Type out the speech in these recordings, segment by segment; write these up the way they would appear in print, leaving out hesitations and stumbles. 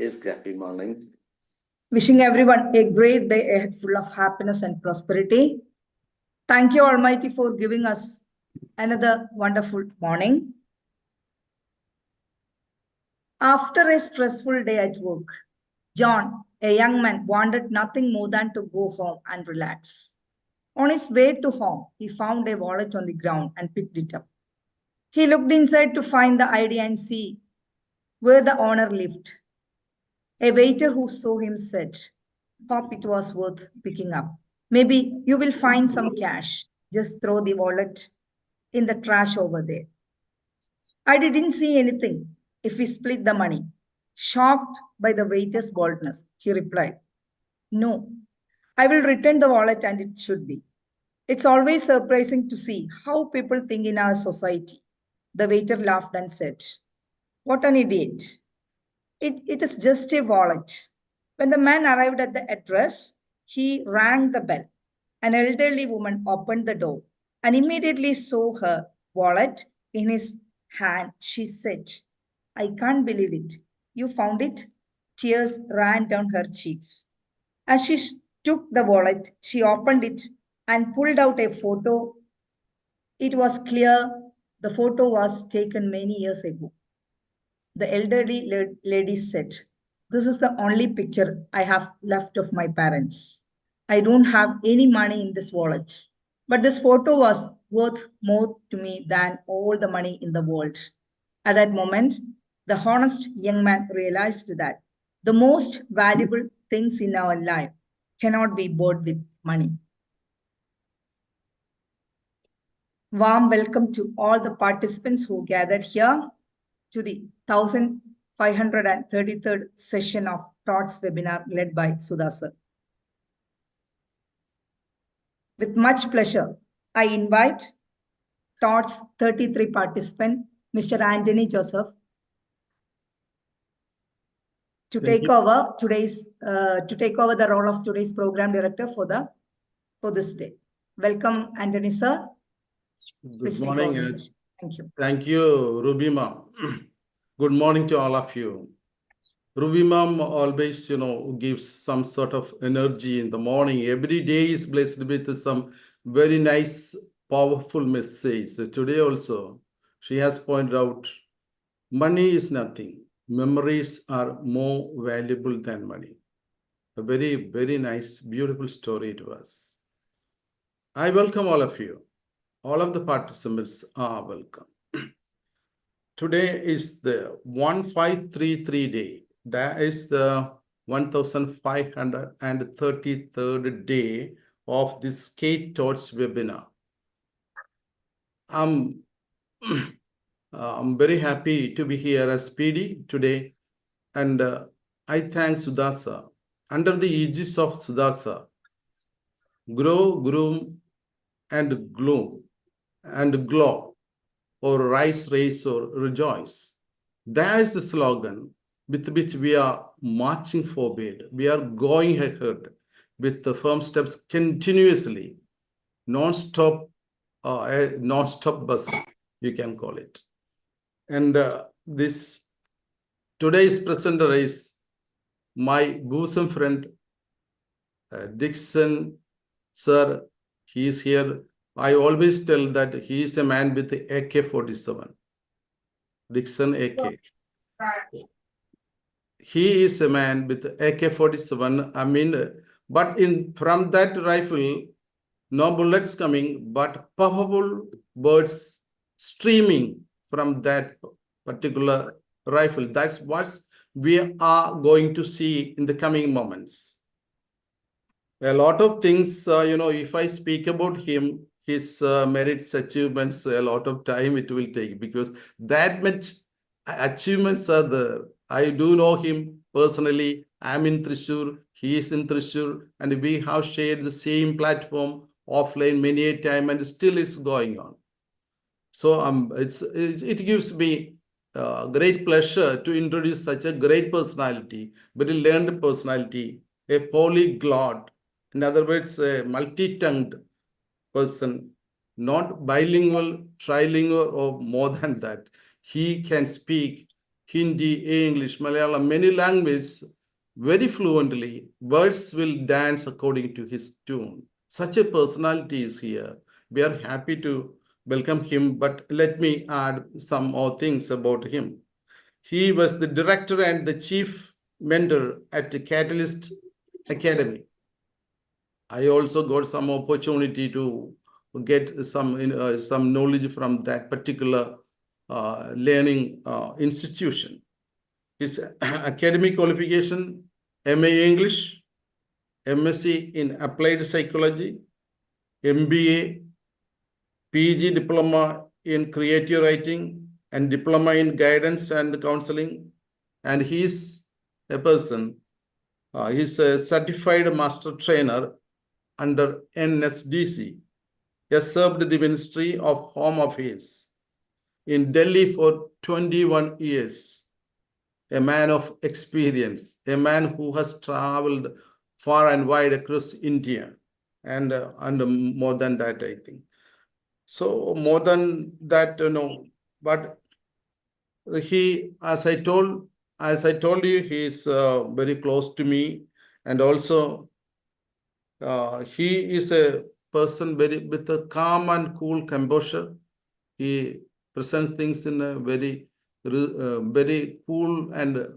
Yes, happy morning. Wishing everyone a great day ahead full of happiness and prosperity. Thank you, Almighty, for giving us another wonderful morning. After a stressful day at work, John, a young man, wanted nothing more than to go home and relax. On his way to home, he found a wallet on the ground and picked it up. He looked inside to find the ID and see where the owner lived. A waiter who saw him said, "Hope it was worth picking up. Maybe you will find some cash. Just throw the wallet in the trash over there." I didn't see anything if we split the money. Shocked by the waiter's boldness, he replied, "No, I will return the wallet and it should be." It's always surprising to see how people think in our society. The waiter laughed and said, "What an idiot. It is just a wallet." When the man arrived at the address, he rang the bell. An elderly woman opened the door and immediately saw her wallet in his hand. She said, "I can't believe it. You found it?" Tears ran down her cheeks. As she took the wallet, she opened it and pulled out a photo. It was clear the photo was taken many years ago. The elderly lady said, "This is the only picture I have left of my parents. I don't have any money in this wallet, but this photo was worth more to me than all the money in the world." At that moment, the honest young man realized that the most valuable things in our life cannot be bought with money. Warm welcome to all the participants who gathered here to the 1533rd session of ToTs Webinar led by Sudaskannoth. With much pleasure, I invite ToTs 33 participant, Mr. Anthony Joseph, to take over the role of today's program director for this day. Welcome, Anthony sir. Good morning. Thank you. Thank you, Ruby ma'am. Good morning to all of you. Ruby ma'am always, gives some sort of energy in the morning. Every day is blessed with some very nice, powerful message. So today also, she has pointed out, money is nothing. Memories are more valuable than money. A very, very nice, beautiful story it was. I welcome all of you. All of the participants are welcome. Today is the 1533 day. That is the 1533rd day of this ToTs webinar. I'm very happy to be here as PD today. And I thank Sudasa. Under the aegis of Sudasa, grow, groom, and gloom, and glow, or rise, race, or rejoice. That is the slogan with which we are marching forward. We are going ahead with the firm steps continuously, non-stop bus, you can call it. And this today's presenter is my bosom friend, DIXON sir. He is here. I always tell that he is a man with the AK-47. DIXON AK. He is a man with AK-47. I mean, but from that rifle, no bullets coming, but powerful words streaming from that particular rifle. That's what we are going to see in the coming moments. A lot of things, if I speak about him, his merits, achievements, a lot of time it will take, because that much achievements are there. I do know him personally. I'm in Thrissur, he is in Thrissur, and we have shared the same platform offline many a time, and still it's going on. So it gives me great pleasure to introduce such a great personality, very learned personality, a polyglot. In other words, a multi-tongued person, not bilingual, trilingual, or more than that. He can speak, Hindi, English, Malayalam, many languages very fluently. Words will dance according to his tune. Such a personality is here. We are happy to welcome him, but let me add some more things about him. He was the director and the chief mentor at the Catalyst Academy. I also got some opportunity to get some knowledge from that particular learning institution. His academic qualification, MA English, MSc in Applied Psychology, MBA, PG Diploma in Creative Writing, and Diploma in Guidance and Counseling. And he's a person, he's a certified master trainer under NSDC. He has served the Ministry of Home Affairs in Delhi for 21 years. A man of experience, a man who has traveled far and wide across India, and more than that, I think. So more than that, but he, as I told you, he is very close to me, and also he is a person with a calm and cool composure. He presents things in a very cool and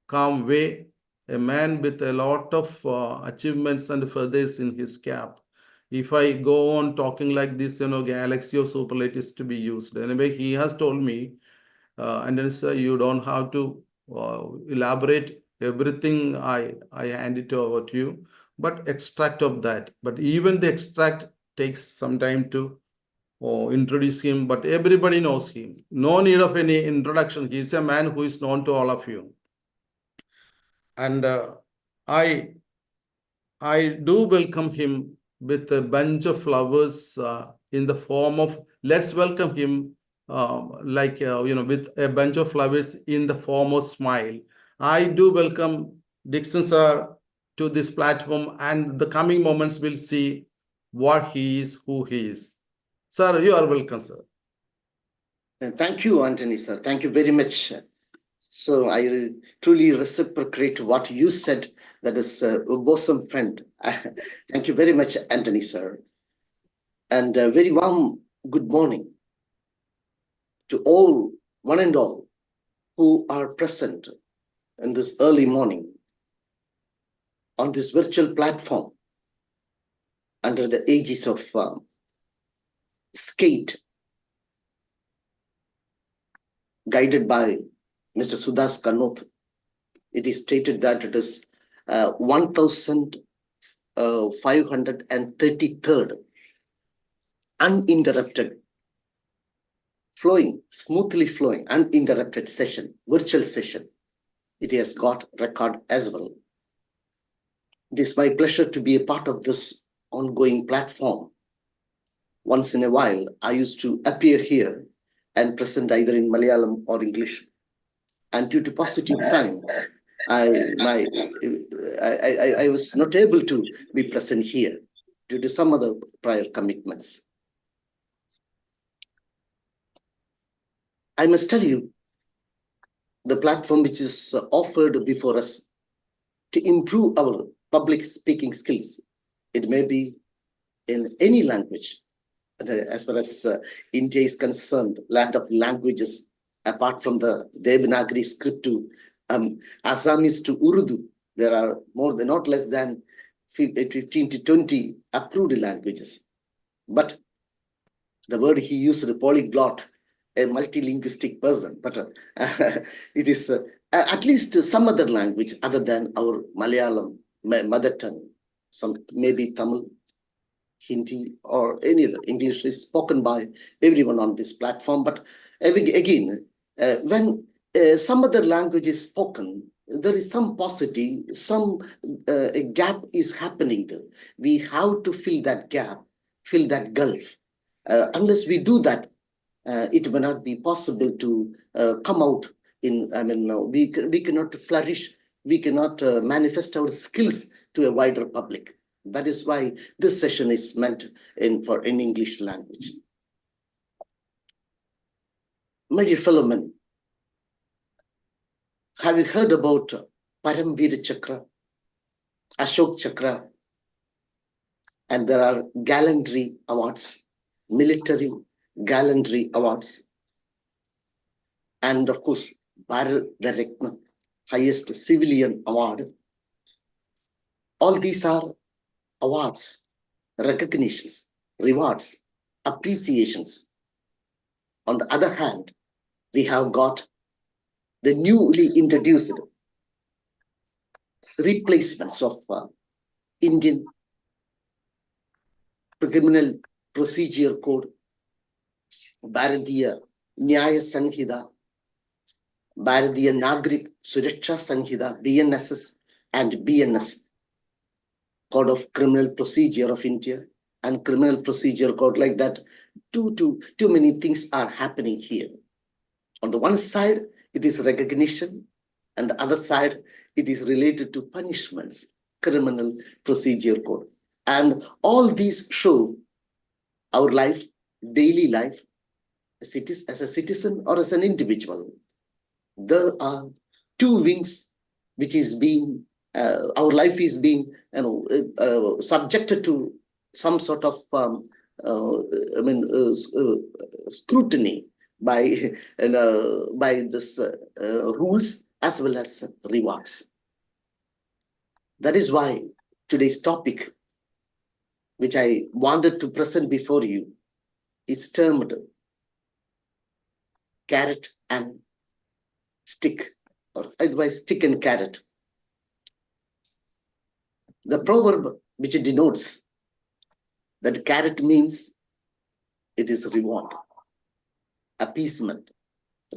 calm way. A man with a lot of achievements and feathers in his cap. If I go on talking like this, galaxy of superlatives to be used. Anyway, he has told me, and then sir, you don't have to elaborate everything. I hand it over to you, but extract of that. But even the extract takes some time to introduce him, but everybody knows him. No need of any introduction. He's a man who is known to all of you. And I do welcome him with a bunch of flowers in the form of, let's welcome him with a bunch of flowers in the form of smile. I do welcome DIXON sir to this platform, and the coming moments will see what he is, who he is. Sir, you are welcome, sir. Thank you, Anthony, sir. Thank you very much. So I truly reciprocate what you said. That is a bosom friend. Thank you very much, Anthony, sir. And a very warm good morning to all, one and all, who are present in this early morning on this virtual platform under the aegis of SCATE, guided by Mr. Sudaskannoth. It is stated that it is 1533rd uninterrupted, smoothly flowing, uninterrupted session, virtual session. It has got record as well. It is my pleasure to be a part of this ongoing platform. Once in a while, I used to appear here and present either in Malayalam or English. And due to positive time, I was not able to be present here due to some other prior commitments. I must tell you, the platform which is offered before us to improve our public speaking skills, it may be in any language. As far as India is concerned, land of languages, apart from the Devanagari script to Assamese to Urdu, there are not less than 15 to 20 approved languages. But the word he used, a polyglot, a multilinguistic person, but it is at least some other language other than our Malayalam mother tongue, some maybe Tamil, Hindi, or any other. English is spoken by everyone on this platform. But again, when some other language is spoken, there is some paucity, some gap is happening there. We have to fill that gap, fill that gulf. Unless we do that, it may not be possible to come out in, we cannot flourish, we cannot manifest our skills to a wider public. That is why this session is meant for in English language. My dear fellow men, Have you heard about Paramveer Chakra, Ashok Chakra? And there are gallantry awards, military gallantry awards, and of course, Bharat Ratna, highest civilian award. All these are awards, recognitions, rewards, appreciations. On the other hand, we have got the newly introduced replacements of Indian Criminal Procedure Code, Bharatiya Nyaya Sanhita, Bharatiya Nagrik Suraksha Sanhita, BNSS, and BNS, Code of Criminal Procedure of India, and Criminal Procedure Code, like that. Too many things are happening here. On the one side, it is recognition, and the other side, it is related to punishments, Criminal Procedure Code. And all these show our life, daily life, as a citizen or as an individual. There are two wings which is being, our life is being, subjected to some sort of, scrutiny by, by this rules as well as rewards. That is why today's topic, which I wanted to present before you, is termed carrot and stick, or otherwise stick and carrot. The proverb which denotes that carrot means it is reward, appeasement,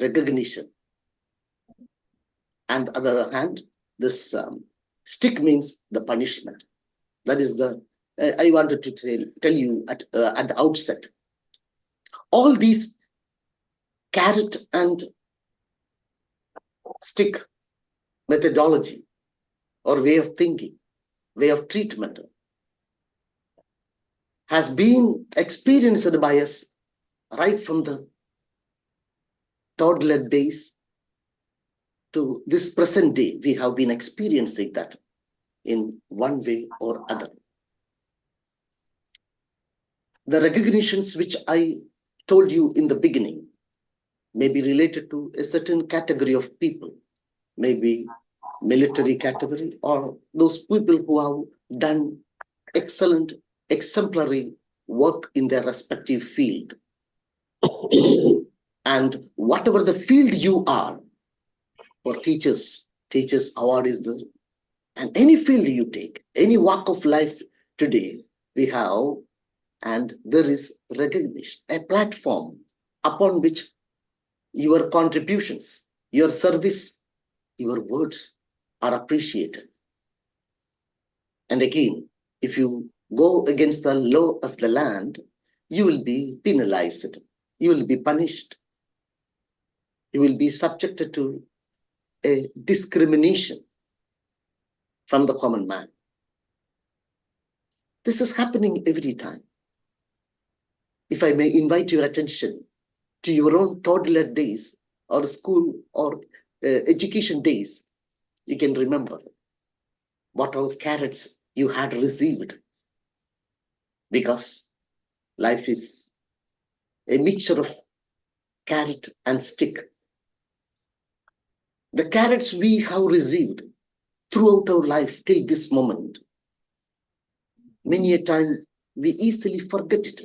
recognition. And on the other hand, this stick means the punishment. That is the, I wanted to tell you at the outset. All these carrot and stick methodology or way of thinking, way of treatment has been experienced by us right from the toddler days to this present day. We have been experiencing that in one way or other. The recognitions which I told you in the beginning may be related to a certain category of people, maybe military category, or those people who have done excellent, exemplary work in their respective field. And whatever the field you are, for teachers award is there. And any field you take, any walk of life today, we have, and there is recognition, a platform upon which your contributions, your service, your words are appreciated. And again, if you go against the law of the land, you will be penalized, you will be punished, you will be subjected to a discrimination from the common man. This is happening every time. If I may invite your attention to your own toddler days or school or education days, you can remember what all carrots you had received, because life is a mixture of carrot and stick. The carrots we have received throughout our life till this moment, many a time we easily forget it,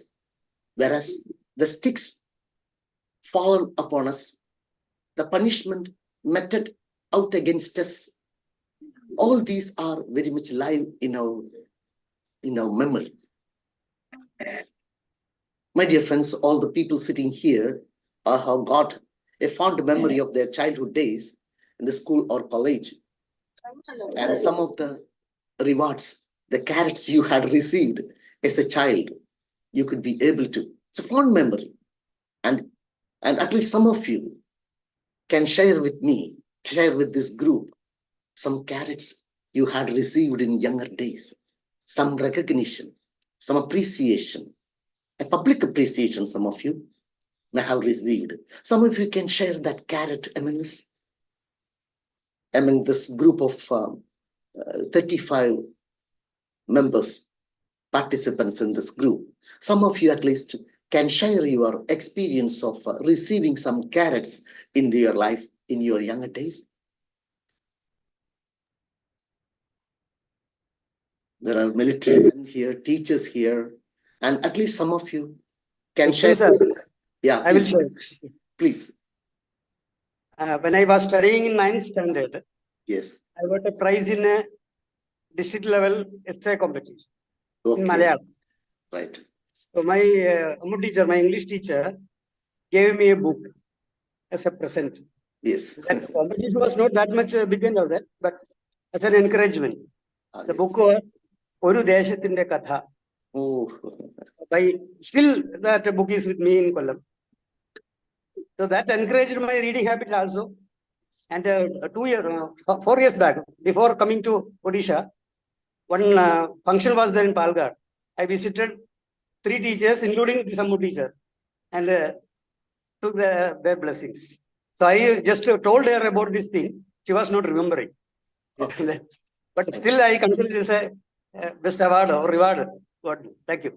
whereas the sticks fallen upon us, the punishment meted out against us, all these are very much live in our memory. My dear friends, all the people sitting here have got a fond memory of their childhood days in the school or college, and some of the rewards, the carrots you had received as a child, you could be able to. It's a fond memory, and at least some of you can share with me, share with this group, some carrots you had received in younger days, some recognition, some appreciation, a public appreciation some of you may have received. Some of you can share that carrot among us. among this group of 35 members, participants in this group, some of you at least can share your experience of receiving some carrots in your life in your younger days. There are military men here, teachers here, and at least some of you can share. Yeah, I will please. share. Please. When I was studying in 9th standard, Yes. I got a prize in a district level essay competition in Okay. Malayalam. Right. So my teacher, my English teacher, gave me a book as a present. Yes. That competition was not that much big and all that, but as an encouragement. The Yes. book was Oru Deshathinte Katha. Oh. Still that book is with me in Kollam. So that encouraged my reading habit also. And 4 years back, before coming to Odisha, one function was there in Palghar. I visited 3 teachers, including the Sammu teacher, and took their blessings. So I just told her about this thing. She was not remembering. Okay. But still, I consider it as a best award or reward. God, thank you.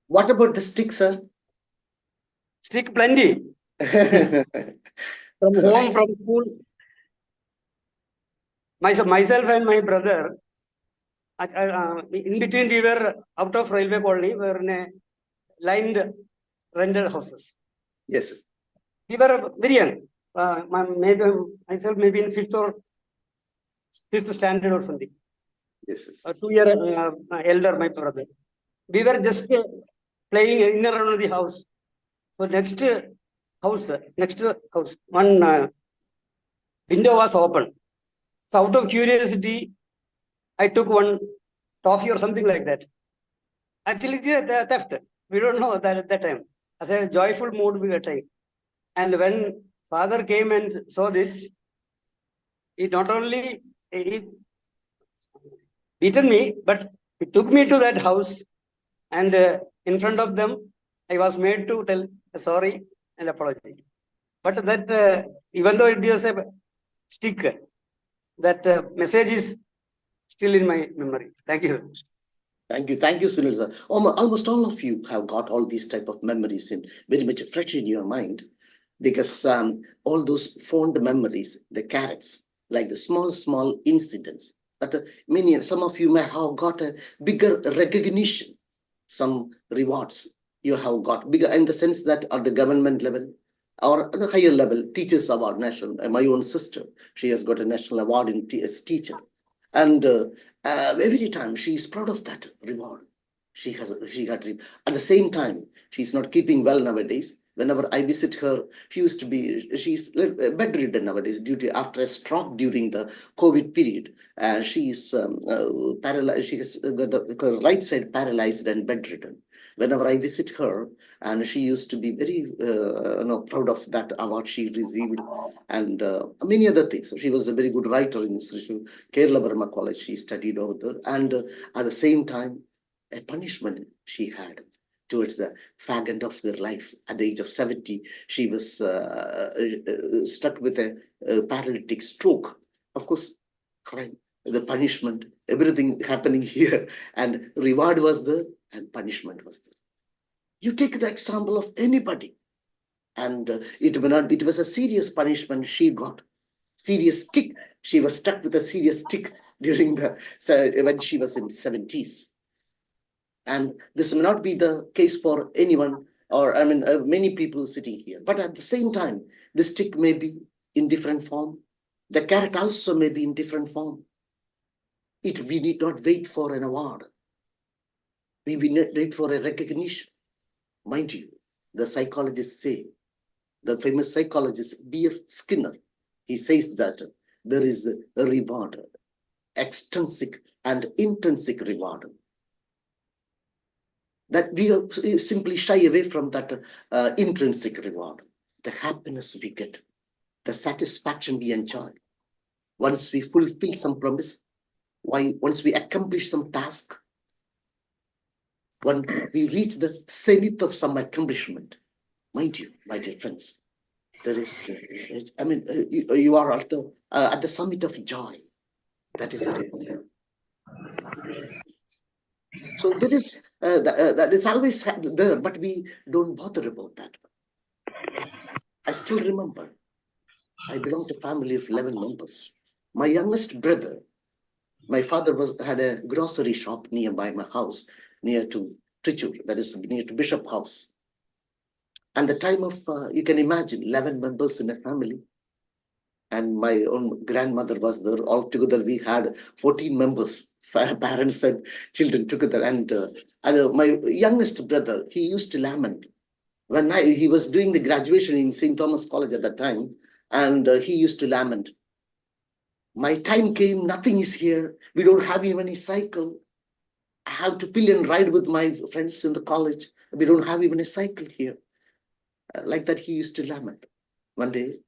What about the stick, sir? Stick plenty. From home, from school. Myself and my brother, in between we were out of railway colony, we were in a lined rented houses. Yes. We were very young. Maybe myself, maybe in 5th standard or something. Yes. 2 year elder, my brother. We were just playing in and around the house. So next house, one window was open. So out of curiosity, I took one toffee or something like that. Actually, it is a theft. We don't know that at that time. As a joyful mood we were trying. And when father came and saw this, he not only beaten me, but he took me to that house, and in front of them, I was made to tell sorry and apology. But that, even though it was a stick, that message is still in my memory. Thank you. Thank you. Thank you, Sunil sir. Almost all of you have got all these type of memories in very much fresh in your mind, because all those fond memories, the carrots, like the small incidents, but some of you may have got a bigger recognition, some rewards you have got bigger in the sense that at the government level or at a higher level, teachers award national. My own sister, she has got a national award as teacher. And every time she is proud of that reward. She got at the same time, she's not keeping well nowadays. Whenever I visit her, she's bedridden nowadays due to after a stroke during the COVID period. She is paralyzed. She has got the right side paralyzed and bedridden. Whenever I visit her, and she used to be very proud of that award she received, and many other things. So she was a very good writer in Kerala Burma College. She studied over there, and at the same time, a punishment she had towards the fag end of her life. At the age of 70, she was struck with a paralytic stroke. Of course, crime, the punishment, everything happening here, and reward was there, and punishment was there. You take the example of anybody, and it may not be. It was a serious punishment she got. Serious stick. She was stuck with a serious stick during when she was in 70s. And this may not be the case for anyone, or I mean, many people sitting here. But at the same time, the stick may be in different form. The carrot also may be in different form. We need not wait for an award. We need wait for a recognition. Mind you, the psychologists say, the famous psychologist B.F. Skinner, he says that there is a reward, extrinsic and intrinsic reward. That we simply shy away from that intrinsic reward, the happiness we get, the satisfaction we enjoy. Once we fulfill some promise, once we accomplish some task, when we reach the zenith of some accomplishment, mind you, my dear friends, There is, you are at the summit of joy. That is a reward. So there is that is always there, but we don't bother about that. I still remember. I belong to a family of 11 members. My youngest brother, my father had a grocery shop nearby my house, near to Trichur, that is near to Bishop House. And the time of, you can imagine, 11 members in a family. And my own grandmother was there. All together, we had 14 members, parents and children together. And my youngest brother, he used to lament. When he was doing the graduation in St. Thomas College at that time, and he used to lament. My time came, nothing is here. We don't have even a cycle. I have to pillion ride with my friends in the college. We don't have even a cycle here. Like that, he used to lament. One day,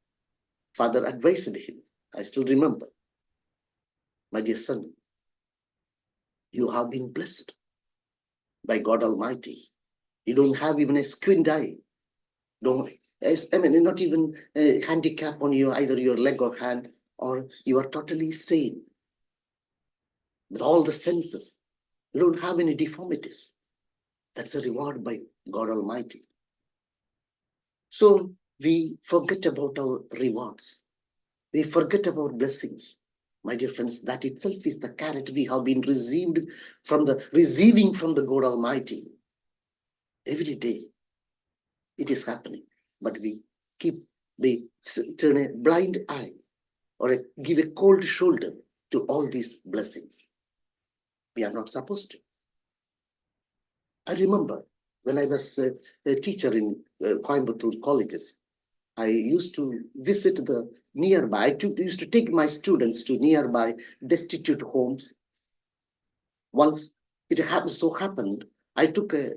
father advised him. I still remember. My dear son, you have been blessed by God Almighty. You don't have even a squint eye. Not even a handicap on you, either your leg or hand, or you are totally sane with all the senses. You don't have any deformities. That's a reward by God Almighty. So we forget about our rewards. We forget about blessings. My dear friends, that itself is the carrot we have been receiving from the God Almighty. Every day it is happening, but we turn a blind eye or give a cold shoulder to all these blessings. We are not supposed to. I remember when I was a teacher in Coimbatore colleges, I used to visit the nearby, I used to take my students to nearby destitute homes. Once it so happened, I took a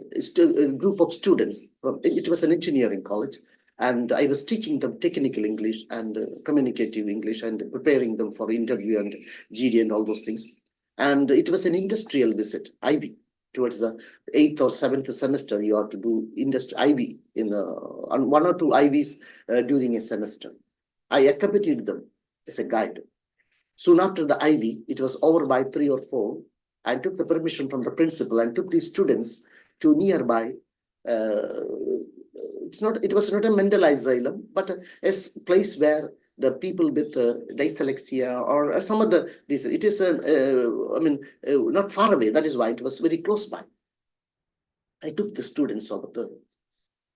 group of students from, it was an engineering college, and I was teaching them technical English and communicative English and preparing them for interview and GD and all those things. And it was an industrial visit, IB. Towards the 8th or 7th semester, you have to do IB on 1 or 2 IVs during a semester. I accompanied them as a guide. Soon after the IB, it was over by 3 or 4. I took the permission from the principal and took these students to nearby. It was not a mental asylum, but a place where the people with dyslexia or some other disease. It is not far away. That is why it was very close by. I took the students over there.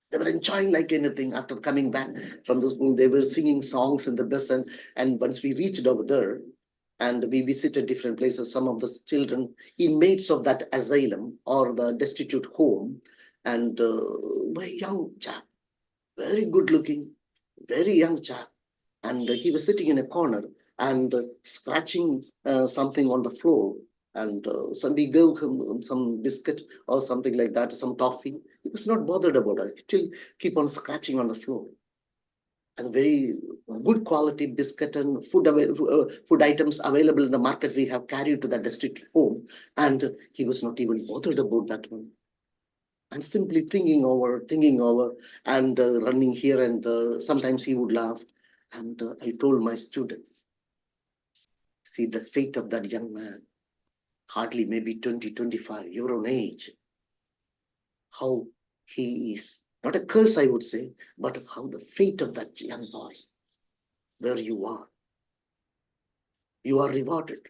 They were enjoying like anything. After coming back from the school, they were singing songs in the bus. And once we reached over there, and we visited different places, some of the children, inmates of that asylum or the destitute home, and my young chap, very good looking, very young chap, and he was sitting in a corner and scratching something on the floor. And we gave him some biscuit or something like that, some toffee. He was not bothered about it. Still keep on scratching on the floor. And very good quality biscuit and food items available in the market we have carried to the district home. And he was not even bothered about that one. And simply thinking over, and running here and there. Sometimes he would laugh. And I told my students, see the fate of that young man, hardly maybe 20, 25, your own age, how he is, not a curse I would say, but how the fate of that young boy, where you are rewarded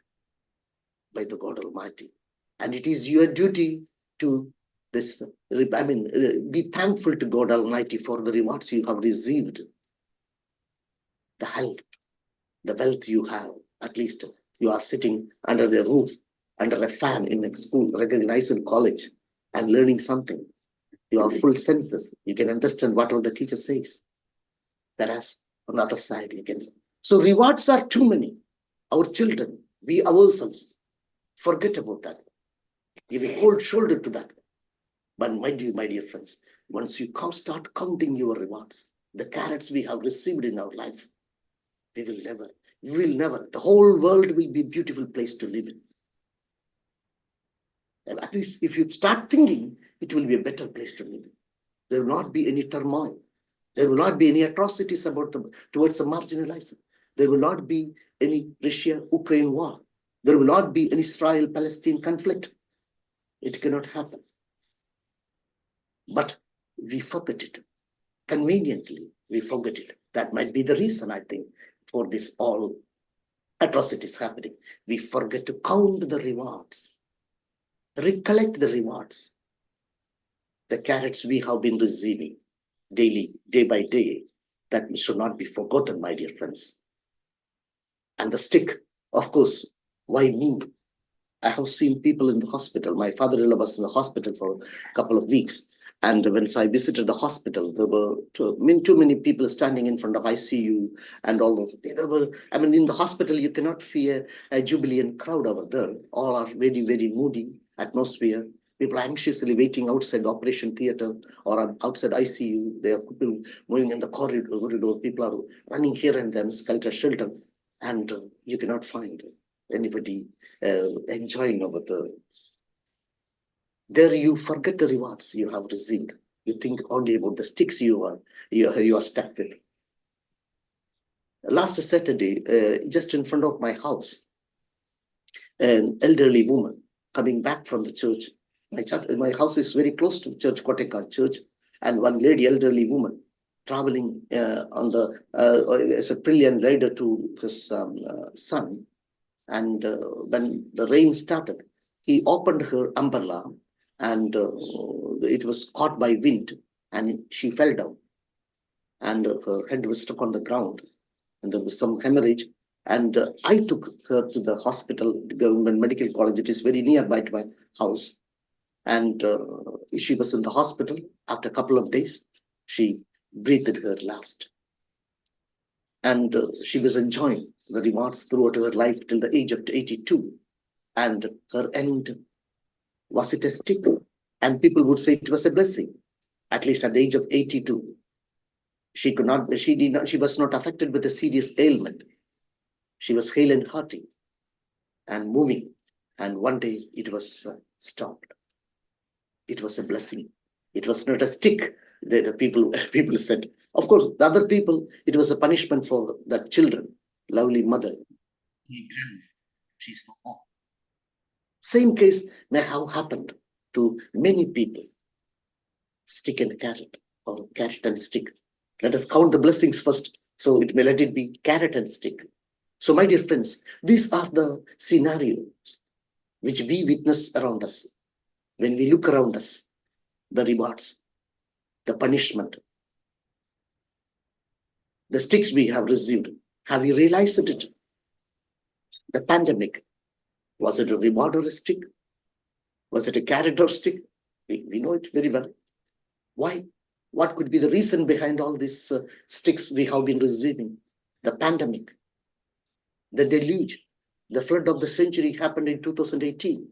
by the God Almighty. And it is your duty to be thankful to God Almighty for the rewards you have received, the health, the wealth you have. At least you are sitting under the roof, under a fan in a school, recognized in college, and learning something. You have full senses. You can understand whatever the teacher says. Whereas on the other side, you can. So rewards are too many. Our children, we ourselves, forget about that. Give a cold shoulder to that. But my dear friends, once you start counting your rewards, the carrots we have received in our life, we will never, the whole world will be a beautiful place to live in. And at least if you start thinking, it will be a better place to live in. There will not be any turmoil. There will not be any atrocities towards the marginalized. There will not be any Russia-Ukraine war. There will not be an Israel-Palestine conflict. It cannot happen. But we forget it. Conveniently, we forget it. That might be the reason, I think, for this all atrocities happening. We forget to count the rewards, recollect the rewards, the carrots we have been receiving daily, day by day, that should not be forgotten, my dear friends. And the stick, of course, why me? I have seen people in the hospital. My father-in-law was in the hospital for a couple of weeks. And when I visited the hospital, there were too many people standing in front of ICU and all those. In the hospital, you cannot fear a jubilant crowd over there. All are very, very moody atmosphere. People are anxiously waiting outside the operation theater or outside ICU. There are people moving in the corridor. People are running here and there, shelter. And you cannot find anybody enjoying over there. There you forget the rewards you have received. You think only about the sticks you are stuck with. Last Saturday, just in front of my house, an elderly woman coming back from the church. My house is very close to the church, Kotekar Church, and one lady, elderly woman, traveling as a pillion rider to his son. And when the rain started, he opened her umbrella and it was caught by wind and she fell down. And her head was stuck on the ground and there was some hemorrhage. And I took her to the hospital, the government medical college. It is very nearby to my house. And she was in the hospital. After a couple of days, she breathed her last. And she was enjoying the rewards throughout her life till the age of 82. And her end, was it a stick? And people would say it was a blessing. At least at the age of 82, she was not affected with a serious ailment. She was hale and hearty and moving. And one day it was stopped. It was a blessing. It was not a stick. The people said. Of course, the other people, it was a punishment for that children. Lovely mother. She's no more. Same case may have happened to many people. Stick and carrot, or carrot and stick. Let us count the blessings first. So let it be carrot and stick. So my dear friends, these are the scenarios which we witness around us. When we look around us, the rewards, the punishment, the sticks we have received. Have you realized it? The pandemic, was it a reward or a stick? Was it a carrot or stick? We know it very well. Why? What could be the reason behind all these sticks we have been receiving? The pandemic, the deluge, the flood of the century happened in 2018.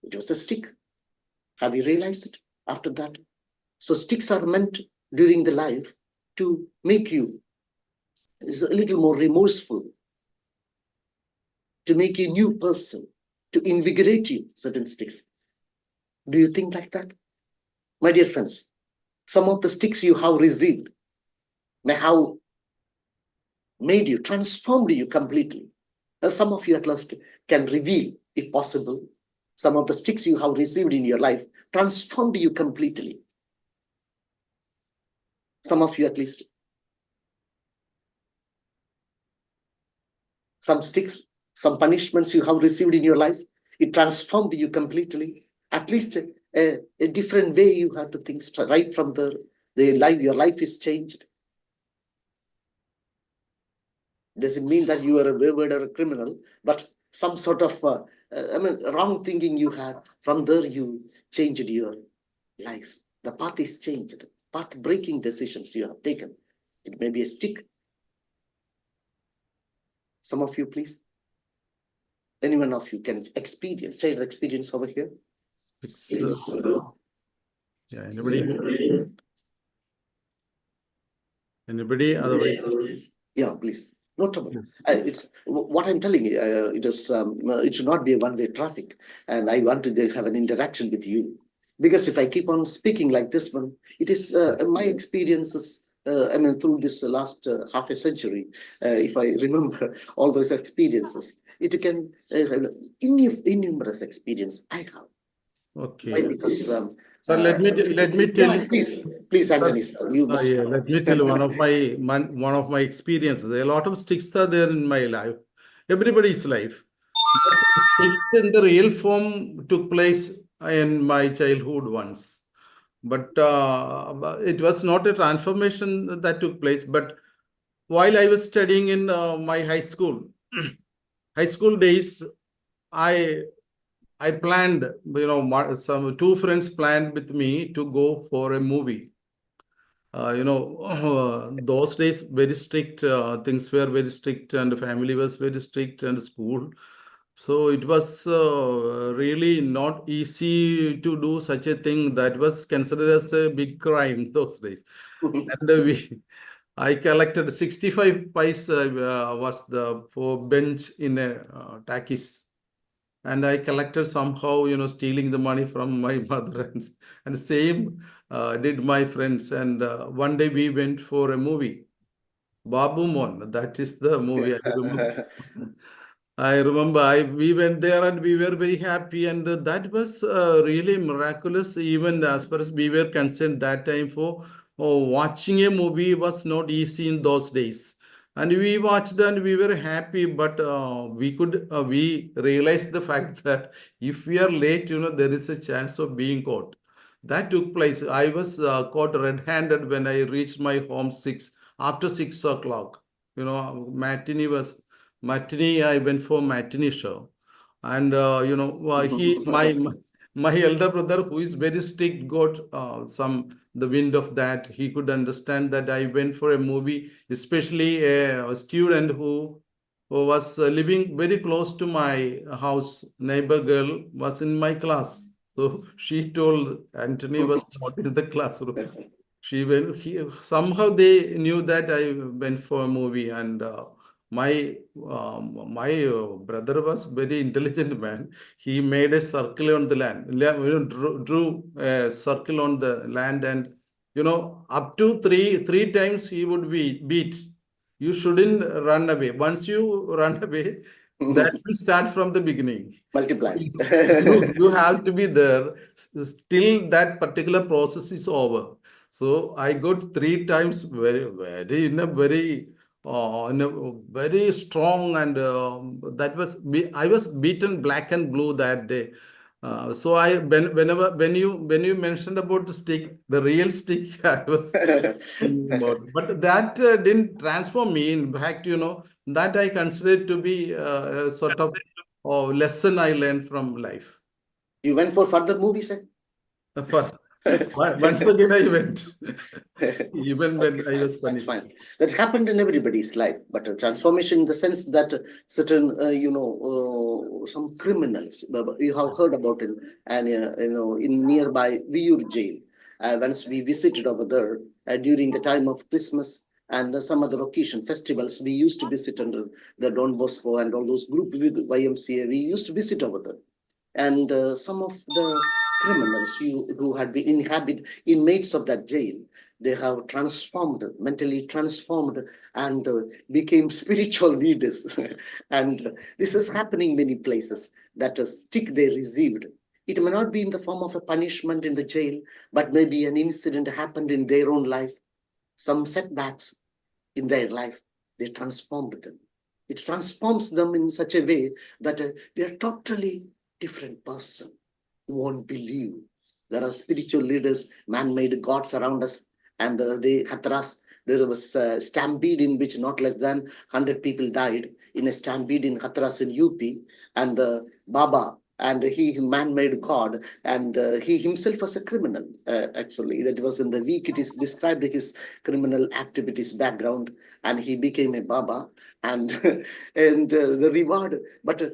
It was a stick. Have you realized it after that? So sticks are meant during the life to make you a little more remorseful, to make you a new person, to invigorate you, certain sticks. Do you think like that? My dear friends, some of the sticks you have received may have made you, transformed you completely. Some of you at least can reveal, if possible, some of the sticks you have received in your life transformed you completely. Some of you at least. Some sticks, some punishments you have received in your life, it transformed you completely. At least a different way you have to think right from the life, your life is changed. Doesn't mean that you are a wayward or a criminal, but some sort of wrong thinking you had, from there you changed your life. The path is changed. Path breaking decisions you have taken. It may be a stick. Some of you, please. Any one of you can experience, share the experience over here. Yeah, anybody otherwise? Yeah, please. No trouble. It's what I'm telling you. It should not be a one-way traffic, and I want to have an interaction with you. Because if I keep on speaking like this one, it is my experiences through this last half a century, if I remember all those experiences, it can innumerous experience I have. Why? Okay. Because Sir, let me tell yeah, you. please, Sir, Anthony, sir, you must. yeah, let me tell you one of my experiences. A lot of sticks are there in my life, everybody's life. But sticks in the real form took place in my childhood once. But it was not a transformation that took place. But while I was studying in my high school days, I I planned, some two friends planned with me to go for a movie. Those days very strict, things were very strict, and the family was very strict, and school. So it was really not easy to do such a thing. That was considered as a big crime those days. And I collected 65 paisa was the for bench in a takis. And I collected somehow, stealing the money from my mother, and same did my friends. And one day we went for a movie, Babu Mon. That is the movie I remember. I remember we went there and we were very happy, and that was really miraculous. Even as far as we were concerned, that time for watching a movie was not easy in those days. And we watched and we were happy, but we realized the fact that if we are late, there is a chance of being caught. That took place. I was caught red-handed when I reached my home after 6 o'clock. Matinee. I went for matinee show, and my elder brother, who is very strict, got some the wind of that. He could understand that I went for a movie, especially a student who was living very close to my house. Neighbor girl was in my class, so she told Anthony was not in the classroom. She went. Somehow they knew that I went for a movie, and my brother was very intelligent man. He made a circle on the land, drew a circle on the land, and up to three times he would be beat. You shouldn't run away. Once you run away, that will start from the beginning. So Multiply. you have to be there till that particular process is over. So I got three times in a very strong, and I was beaten black and blue that day. So when you mentioned about the stick, the real stick, I was thinking about. But that didn't transform me. In fact, that I consider to be a sort of lesson I learned from life. You went for further movies, sir? For- Once again, I went, even when I was That's punished. fine. That happened in everybody's life, but a transformation in the sense that certain, some criminals you have heard about it, and in nearby Viyur jail. Once we visited over there during the time of Christmas and some other occasion festivals, we used to visit under the Don Bosco and all those group with YMCA. We used to visit over there, and some of the criminals who had been inmates of that jail, they have transformed, mentally transformed, and became spiritual leaders. And this is happening many places, that a stick they received, it may not be in the form of a punishment in the jail, but maybe an incident happened in their own life, some setbacks in their life, they transformed them. It transforms them in such a way that they are totally different person. You won't believe. There are spiritual leaders, man-made gods around us, and the Hatras. There was a stampede in which not less than 100 people died in a stampede in Hatras in UP, and the Baba, and he man-made god, and he himself was a criminal. Actually, that was in the week. It is described his criminal activities background, and he became a Baba, and and the reward, but the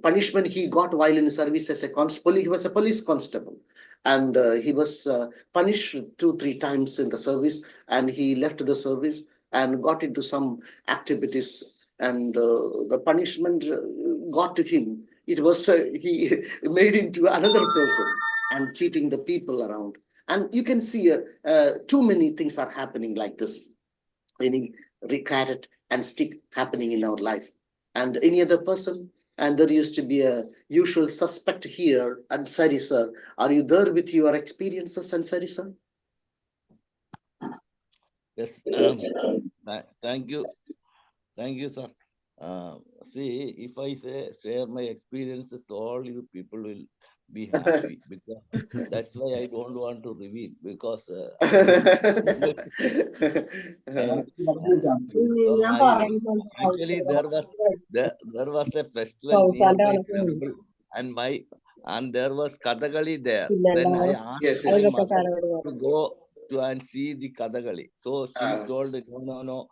punishment he got while in service as a constable, he was a police constable, and he was punished 2-3 times in the service, and he left the service and got into some activities, and the punishment got to him. It was he made into another person and cheating the people around. And you can see too many things are happening like this. Any carrot and stick happening in our life. And any other person? And there used to be a usual suspect here. Ansari sir, are you there with your experiences, Ansari sir? Yes, thank you. Thank you, sir. See, if I share my experiences, all you people will be happy because that's why I don't want to reveal because actually there was a festival near my temple and there was Kathakali there. Then I asked Yes, my yes. mother to go to and see the Kathakali. So she told, no,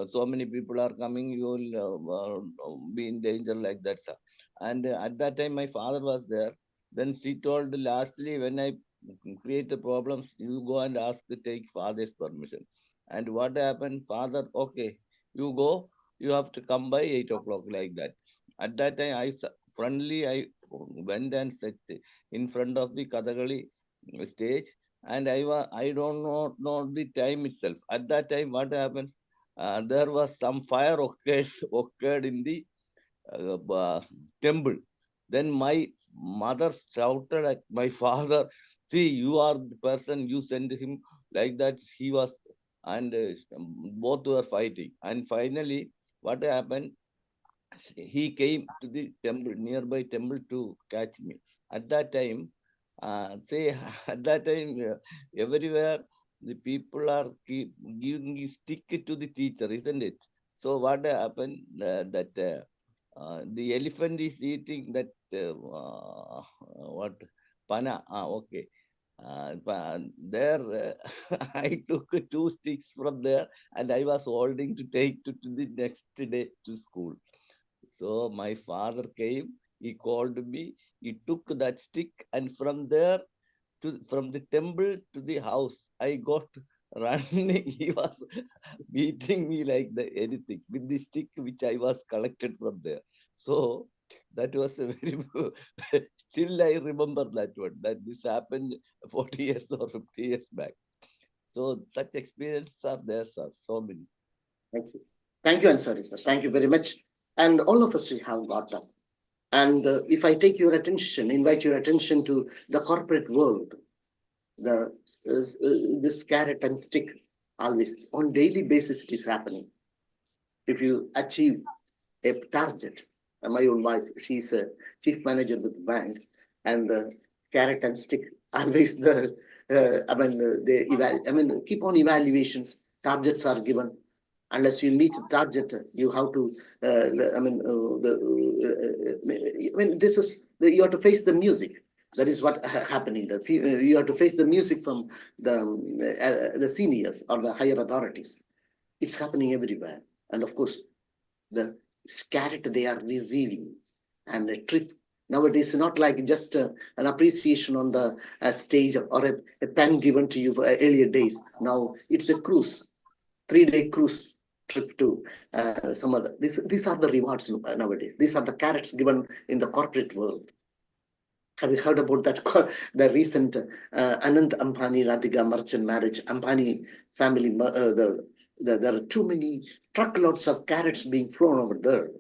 so many people are coming, you will be in danger like that, sir. And at that time, my father was there. Then she told, lastly, when I create the problems, you go and ask to take father's permission. And what happened? Father, okay, you go, you have to come by 8 o'clock like that. At that time, I went and sat in front of the Kathakali stage, and I don't know the time itself. At that time, what happens? There was some fire occurred in the temple. Then my mother shouted at my father, "See, you are the person, you send him like that." He was, and both were fighting. And finally, what happened? He came to the temple, nearby temple, to catch me. At that time, say, at that time, everywhere the people are giving a stick to the teacher, isn't it? So what happened? The elephant is eating that what pana? Okay. There, I took 2 sticks from there, and I was holding to take to the next day to school. So my father came, he called me, he took that stick, and from there from the temple to the house, I got running. He was beating me like anything with the stick which I was collected from there. So that was a very still I remember that one, that this happened 40 years or 50 years back. So such experiences are there, sir, so many. Thank you. Thank you, Ansari sir. Thank you very much. And all of us have got that. And if I take your attention, invite your attention to the corporate world, the this carrot and stick, always on daily basis it is happening. If you achieve a target, my own wife, she's a chief manager with the bank, and the carrot and stick always the keep on evaluations. Targets are given. Unless you meet the target, you have to. This is you have to face the music. That is what happening. You have to face the music from the seniors or the higher authorities. It's happening everywhere, and of course, the carrot they are receiving and a trip nowadays not like just an appreciation on the stage or a pen given to you for earlier days. Now it's a cruise, 3-day cruise trip to some other. These are the rewards nowadays. These are the carrots given in the corporate world. Have you heard about that? The recent Anand Ambani Radhika merchant marriage. Ambani family, there are too many truckloads of carrots being flown over there.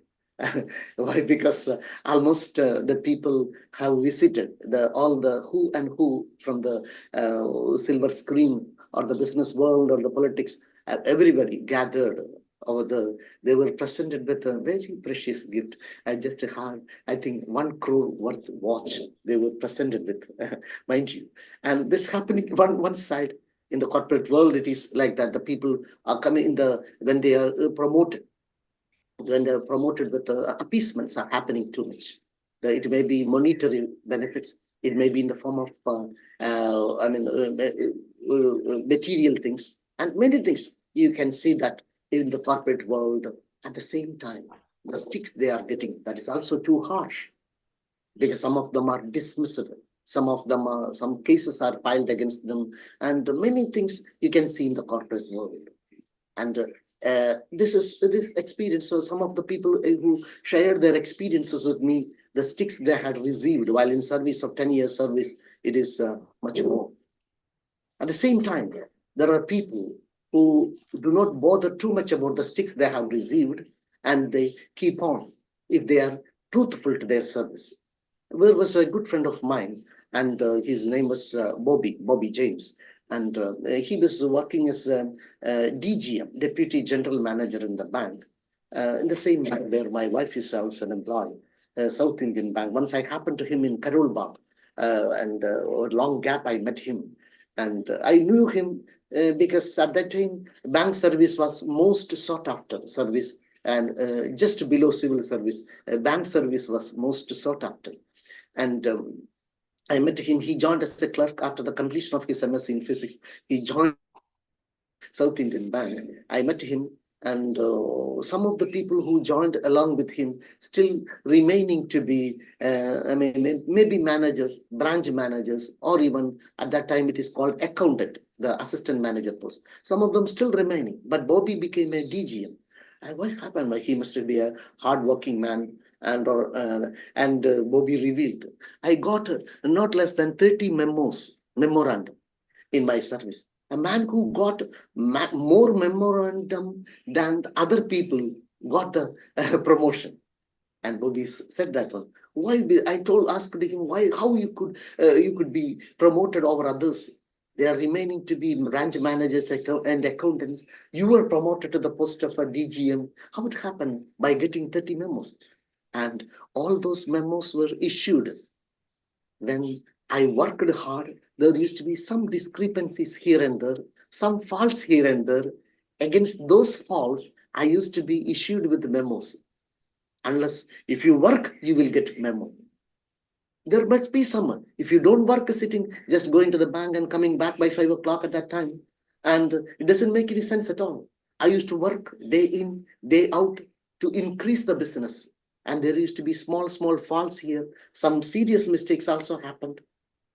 Why? Because almost the people have visited all the who and who from the silver screen or the business world or the politics. Everybody gathered over the. They were presented with a very precious gift. I just had, I think, 1 crore worth watch they were presented with, mind you. And this happening one side. In the corporate world, it is like that. The people are coming in when they are promoted, when they're promoted with appeasements are happening too much. It may be monetary benefits. It may be in the form of, material things and many things. You can see that in the corporate world. At the same time, the sticks they are getting, that is also too harsh, because some of them are dismissed. Some cases are filed against them, and many things you can see in the corporate world. And this experience. So some of the people who shared their experiences with me, the sticks they had received while in service of 10 years service, it is much more. the same time, there are people who do not bother too much about the sticks they have received, and they keep on if they are truthful to their service. There was a good friend of mine, and his name was Bobby James, and he was working as a, DGM, Deputy General Manager in the bank, in the same bank where my wife is also an employee, South Indian Bank. Once I happened to him in Karol Bagh, and a long gap I met him, and I knew him because at that time bank service was most sought after service, and just below civil service, bank service was most sought after. And I met him. He joined as a clerk after the completion of his MSc in physics. He joined South Indian Bank. I met him, and some of the people who joined along with him still remaining to be, I mean, maybe managers, branch managers, or even at that time it is called accountant, the assistant manager post. Some of them still remaining, but Bobby became a DGM. And what happened? He must be a hardworking man, and Bobby revealed, I got not less than 30 memorandum in my service. A man who got more memorandum than the other people got the promotion. And Bobby said that one. Why? Asked him why, how you could be promoted over others. They are remaining to be branch managers and accountants. You were promoted to the post of a DGM. How it happened? By getting 30 memos. And all those memos were issued. When I worked hard, there used to be some discrepancies here and there, some faults here and there. Against those faults, I used to be issued with memos. Unless if you work, you will get memo. There must be some. If you don't work sitting, just going to the bank and coming back by 5 o'clock at that time, and it doesn't make any sense at all. I used to work day in, day out to increase the business. And there used to be small faults here. Some serious mistakes also happened.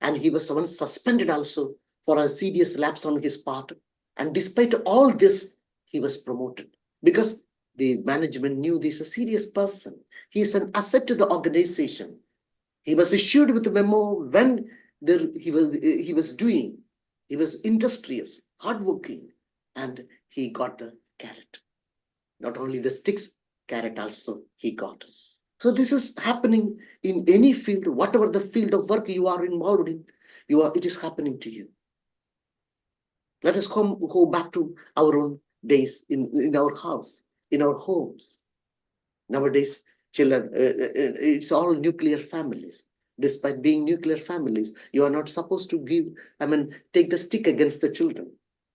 And he was once suspended also for a serious lapse on his part. And despite all this, he was promoted because the management knew this is a serious person. He is an asset to the organization. He was issued with a memo when he was industrious, hardworking, and he got the carrot. Not only the sticks, carrot also he got. So this is happening in any field, whatever the field of work you are involved in, it is happening to you. Let us go back to our own days in our house, in our homes. Nowadays, children, it's all nuclear families. Despite being nuclear families, you are not supposed to take the stick against the children.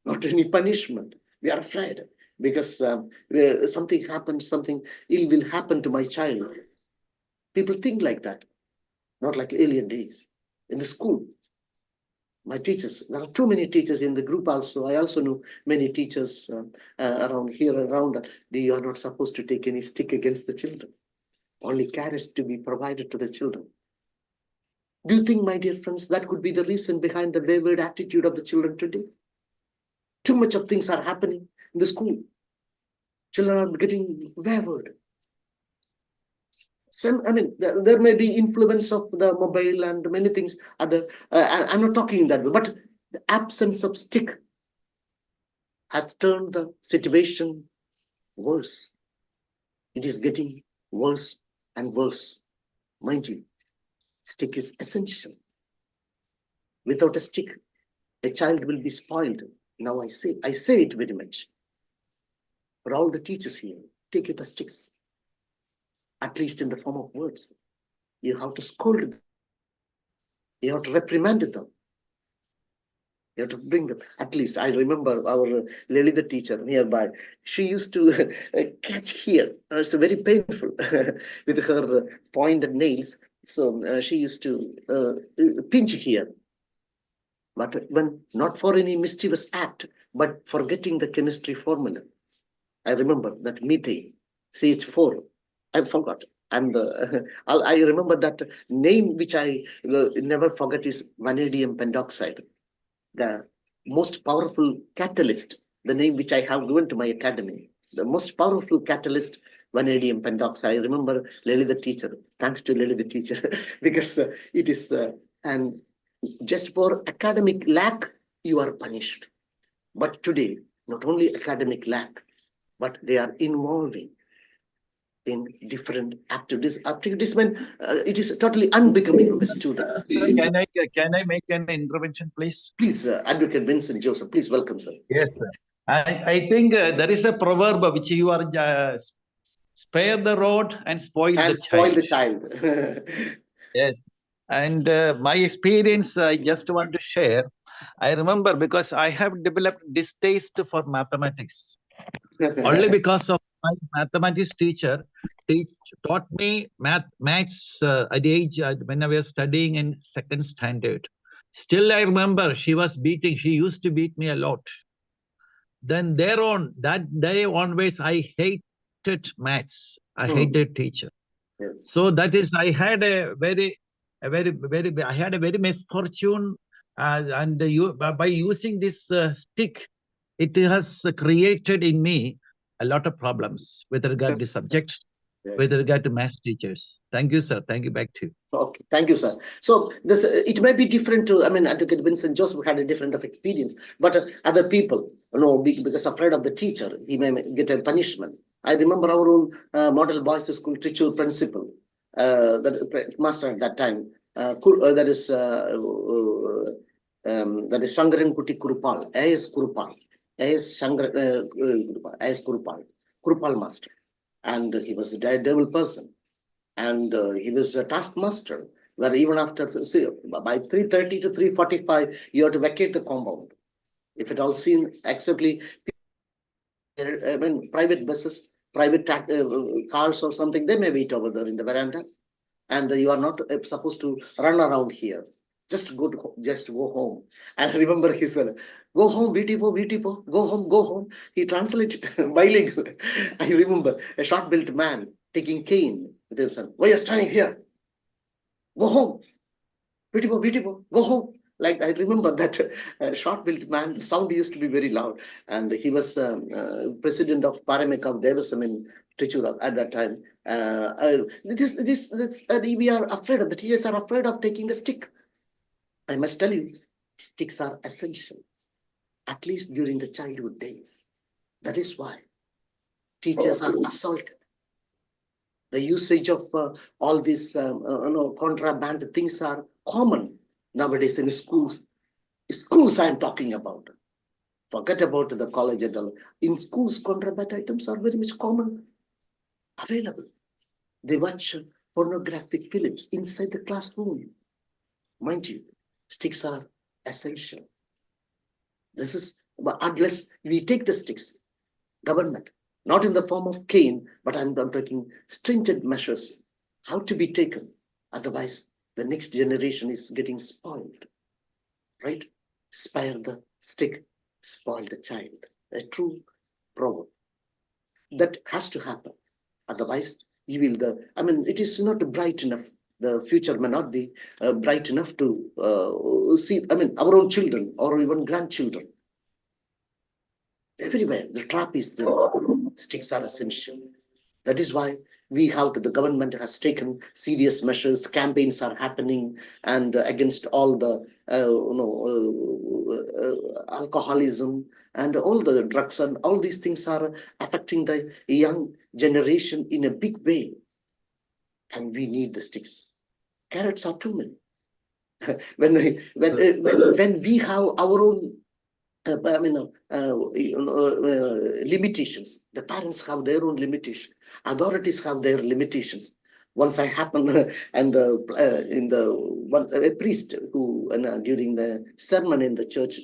Not any punishment. We are afraid because something happens, something ill will happen to my child. People think like that, not like alien days. In the school, my teachers, there are too many teachers in the group also. I also know many teachers around here, they are not supposed to take any stick against the children. Only carrots to be provided to the children. Do you think, my dear friends, that could be the reason behind the wayward attitude of the children today? Too much of things are happening in the school. Children are getting wayward. There may be influence of the mobile and many things. I'm not talking that way, but the absence of stick has turned the situation worse. It is getting worse and worse. Mind you, stick is essential. Without a stick, a child will be spoiled. Now I say it very much. For all the teachers here, take the sticks, at least in the form of words. You have to scold them. You have to reprimand them. You have to bring them. At least I remember our Lily, the teacher nearby. She used to catch here. It's very painful with her pointed nails. So she used to pinch here. But when not for any mischievous act, but for getting the chemistry formula. I remember that methane, CH4. I forgot. And I remember that name which I never forget is vanadium pentoxide, the most powerful catalyst, the name which I have given to my academy, the most powerful catalyst, vanadium pentoxide. I remember Lily the teacher, thanks to Lily the teacher, because it is, and just for academic lack, you are punished. But today, not only academic lack, but they are involving in different activities when it is totally unbecoming of a student. Sir, can I make an intervention, please? Please, Advocate Vincent Joseph, please welcome, sir. Yes, sir. I think there is a proverb which you are spare the rod and spoil the Spoil child. the child. Yes. And my experience, I just want to share. I remember because I have developed distaste for mathematics only because of my mathematics teacher taught me maths at the age when I was studying in second standard. Still, I remember she used to beat me a lot. Then thereon, that day onwards, I hated maths. I hated teacher. Yes. So that is, I had a very misfortune, and by using this stick, it has created in me a lot of problems with regard to subjects, with regard to math teachers. Thank you, sir. Thank you. Back to you. Okay, thank you, sir. So this it may be different to, I mean, Advocate Vincent Joseph had a different of experience, but other people, because afraid of the teacher, he may get a punishment. I remember our own model boys school teacher principal, that master at that time, that is Shankaran Kuti Kurupal, A.S. Kurupal, A.S. Kurupal master, and he was a daredevil person. And he was a taskmaster, where even after, say, by 3:30 to 3:45, you have to vacate the compound. If it all seen, acceptably, private buses, private cars or something, they may wait over there in the veranda. And you are not supposed to run around here. Just go home. And I remember his go home, beautiful, go home. He translated bilingual. I remember a short-built man taking cane with his son. Why are you standing here? Go home. Beautiful, go home. Like I remember that short-built man, the sound used to be very loud. And he was president of Paramekav Devasam in Trichura at that time. We are afraid of, the teachers are afraid of taking the stick. I must tell you, sticks are essential, at least during the childhood days. That is why teachers are assaulted. The usage of all these contraband things are common nowadays in schools. Schools I am talking about. Forget about the college and all. In schools, contraband items are very much common, available. They watch pornographic films inside the classroom. Mind you, sticks are essential. This is, unless we take the sticks, government, not in the form of cane, but I'm taking stringent measures, how to be taken. Otherwise, the next generation is getting spoiled, right? Spare the stick, spoil the child. A true proverb. That has to happen. Otherwise, you will, it is not bright enough. The future may not be bright enough to see, our own children or even grandchildren. Everywhere, the trap is there. Sticks are essential. That is why the government has taken serious measures. Campaigns are happening, and against all the alcoholism and all the drugs, and all these things are affecting the young generation in a big way. And we need the sticks. Carrots are too many. when we have our own limitations. The parents have their own limitations. Authorities have their limitations. Once I happened, and a priest who during the sermon in the church,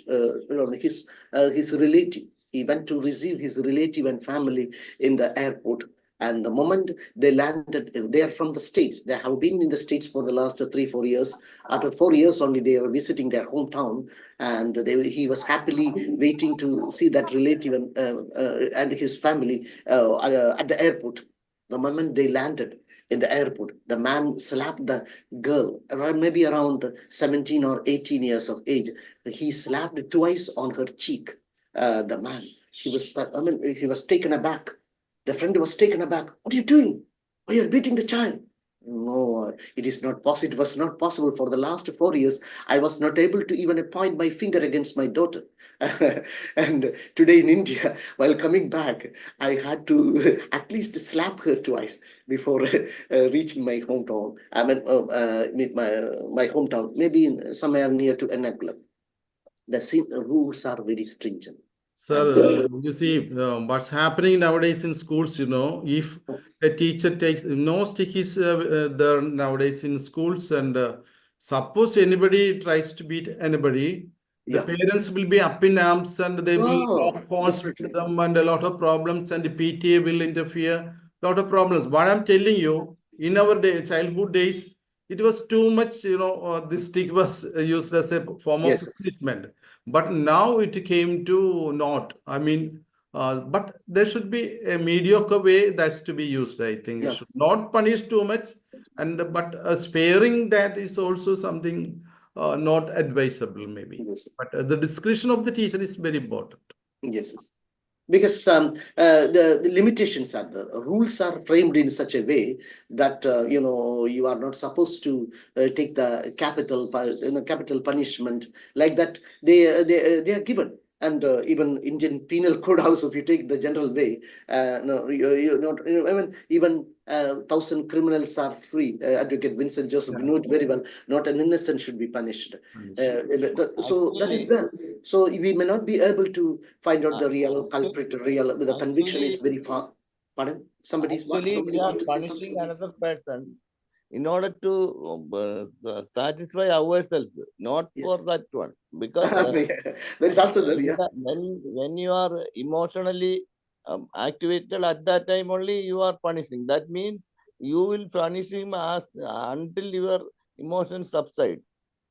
his relative, he went to receive his relative and family in the airport. And the moment they landed, they are from the States. They have been in the States for the last 3-4 years. After 4 years only, they are visiting their hometown, and he was happily waiting to see that relative and his family at the airport. The moment they landed in the airport, the man slapped the girl, maybe around 17 or 18 years of age. He slapped twice on her cheek. The man, he was taken aback. The friend was taken aback. What are you doing? Why are you beating the child? No, it is not possible. It was not possible for the last 4 years. I was not able to even point my finger against my daughter. And today in India, while coming back, I had to at least slap her twice before reaching my hometown. I mean, my hometown, maybe somewhere near to Ernakulam. The rules are very stringent. Sir, you see, what's happening nowadays in schools, if a teacher takes, no stick is there nowadays in schools, and suppose anybody tries to beat anybody, the Yeah. parents will be up in arms and they will Oh, lock horns with definitely. them and a lot of problems, and the PTA will interfere, lot of problems. What I'm telling you, in our childhood days, it was too much, this stick was used as a form of Yes. punishment. But now it came to not. I mean, but there should be a mediocre way that's to be used. I think it Yeah. should not punish too much, and but sparing that is also something not advisable, maybe. Yes. But the discretion of the teacher is very important. Yes. Because the limitations are the rules are framed in such a way that you are not supposed to take the capital punishment like that. They are given. And even Indian Penal Code also, if you take the general way, no, you not. I mean, even 1,000 criminals are free. Advocate Vincent Joseph, you know it very well. Not an innocent should be punished. So that is Actually, the. So we may not be able to find out the real actually, culprit, the conviction is actually, very far. Pardon? Somebody we are want to say something? punishing another person in order to satisfy ourselves, not for Yes. that one. Because There is also there, yeah. when you are emotionally activated at that time only, you are punishing. That means you will punish him until your emotions subside.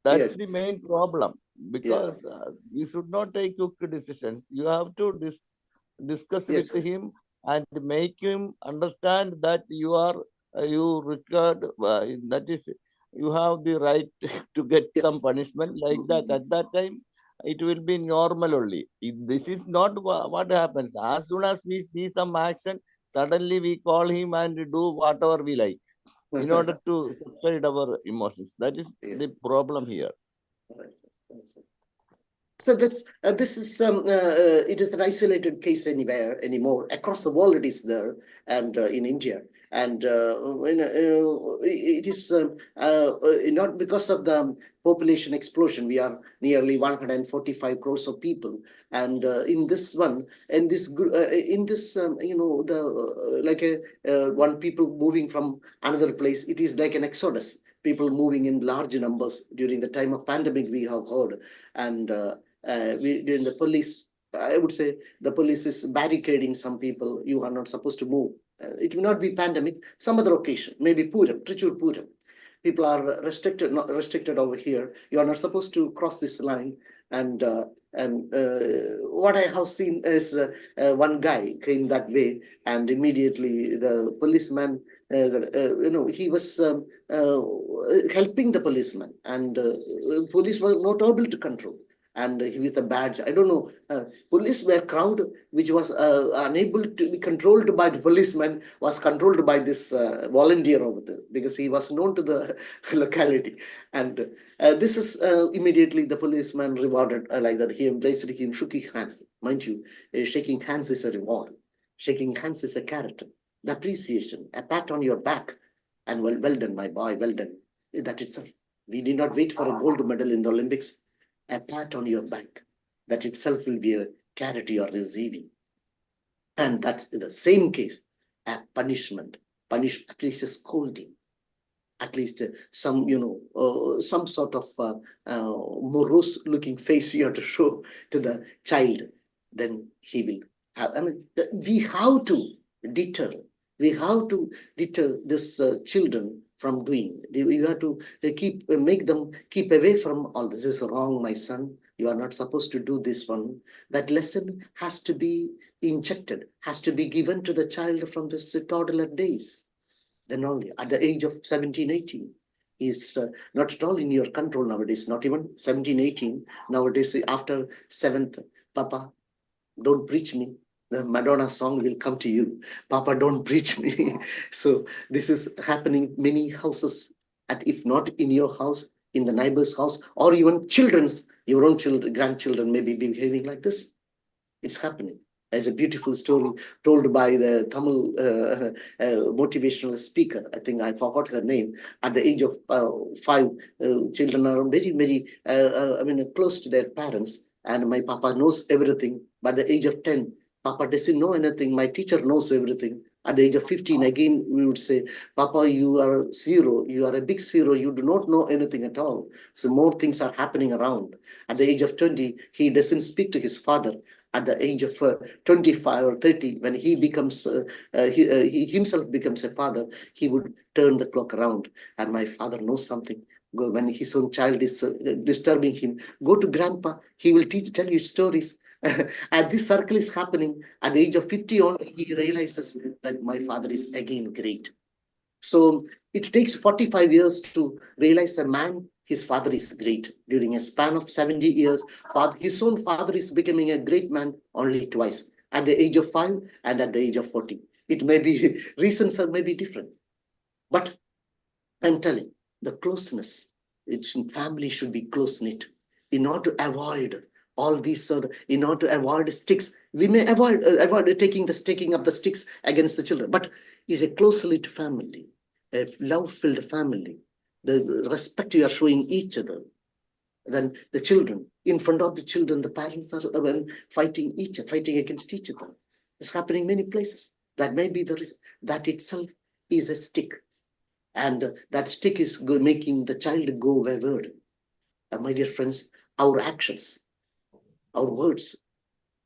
That's Yes. the main problem, Yeah. because you should not take quick decisions. You have to discuss Yes. with him and make him understand that you record that is, you have the right to get Yes. some punishment like that. At that time it will be normal only. This is not what happens. As soon as we see some action, suddenly we call him and do whatever we like in order to subside our emotions. That is Yeah. the problem here. Right. So this is it is an isolated case anywhere anymore. Across the world it is there, and in India, and it is not because of the population explosion. We are nearly 145 crores of people, and in this one, in this the like a one people moving from another place. It is like an exodus. People moving in large numbers during the time of pandemic. We have heard, and in the police, I would say the police is barricading some people. You are not supposed to move. It will not be pandemic. Some other occasion, maybe Puram, Trichur Puram. People are restricted, not restricted over here. You are not supposed to cross this line. And what I have seen is one guy came that way, and immediately the policeman, he was helping the policeman, and police were not able to control. And with a badge, I don't know, police were crowd which was unable to be controlled by the policeman, was controlled by this volunteer over there, because he was known to the locality. And this is immediately the policeman rewarded like that. He embraced him, shook his hands. Mind you, shaking hands is a reward. Shaking hands is a character, the appreciation, a pat on your back, and well done, my boy, well done. That itself. We did not wait for a gold medal in the Olympics. A pat on your back, that itself will be a charity you are receiving. And that's in the same case, a punishment, at least a scolding, at least some sort of morose looking face you have to show to the child. Then he will have, I mean, we have to deter, this children from doing. We have to make them keep away from all this. This is wrong, my son. You are not supposed to do this one. That lesson has to be injected, has to be given to the child from this toddler days. Then only at the age of 17, 18, is not at all in your control nowadays, not even 17, 18. Nowadays, after 7th, Papa, don't preach me. the Madonna song will come to you. Papa, don't preach me. So this is happening many houses, and if not in your house, in the neighbor's house, or even children's, your own children, grandchildren may be behaving like this. It's happening. There's a beautiful story told by the Tamil motivational speaker. I think I forgot her name. At the age of 5, children are very, close to their parents. And my papa knows everything. By the age of 10, Papa doesn't know anything. My teacher knows everything. At the age of 15, again, we would say, Papa, you are zero. You are a big zero. You do not know anything at all. So more things are happening around. At the age of 20, he doesn't speak to his father. At the age of 25 or 30, when he becomes, he himself becomes a father, he would turn the clock around. And my father knows something. When his own child is disturbing him, go to grandpa. He will tell you stories. And this circle is happening. At the age of 50 on, he realizes that my father is again great. So it takes 45 years to realize a man, his father is great. During a span of 70 years, his own father is becoming a great man only twice, at the age of 5 and at the age of 40. It may be, reasons are maybe different. But I'm telling, the closeness, family should be close-knit. In order to avoid all these in order to avoid sticks, we may avoid taking up the sticks against the children, but is a close-knit family, a love-filled family, the respect you are showing each other, then the children, in front of the children, the parents are fighting against each other. It's happening in many places. That may be the reason. That itself is a stick. And that stick is making the child go wayward. My dear friends, our actions, our words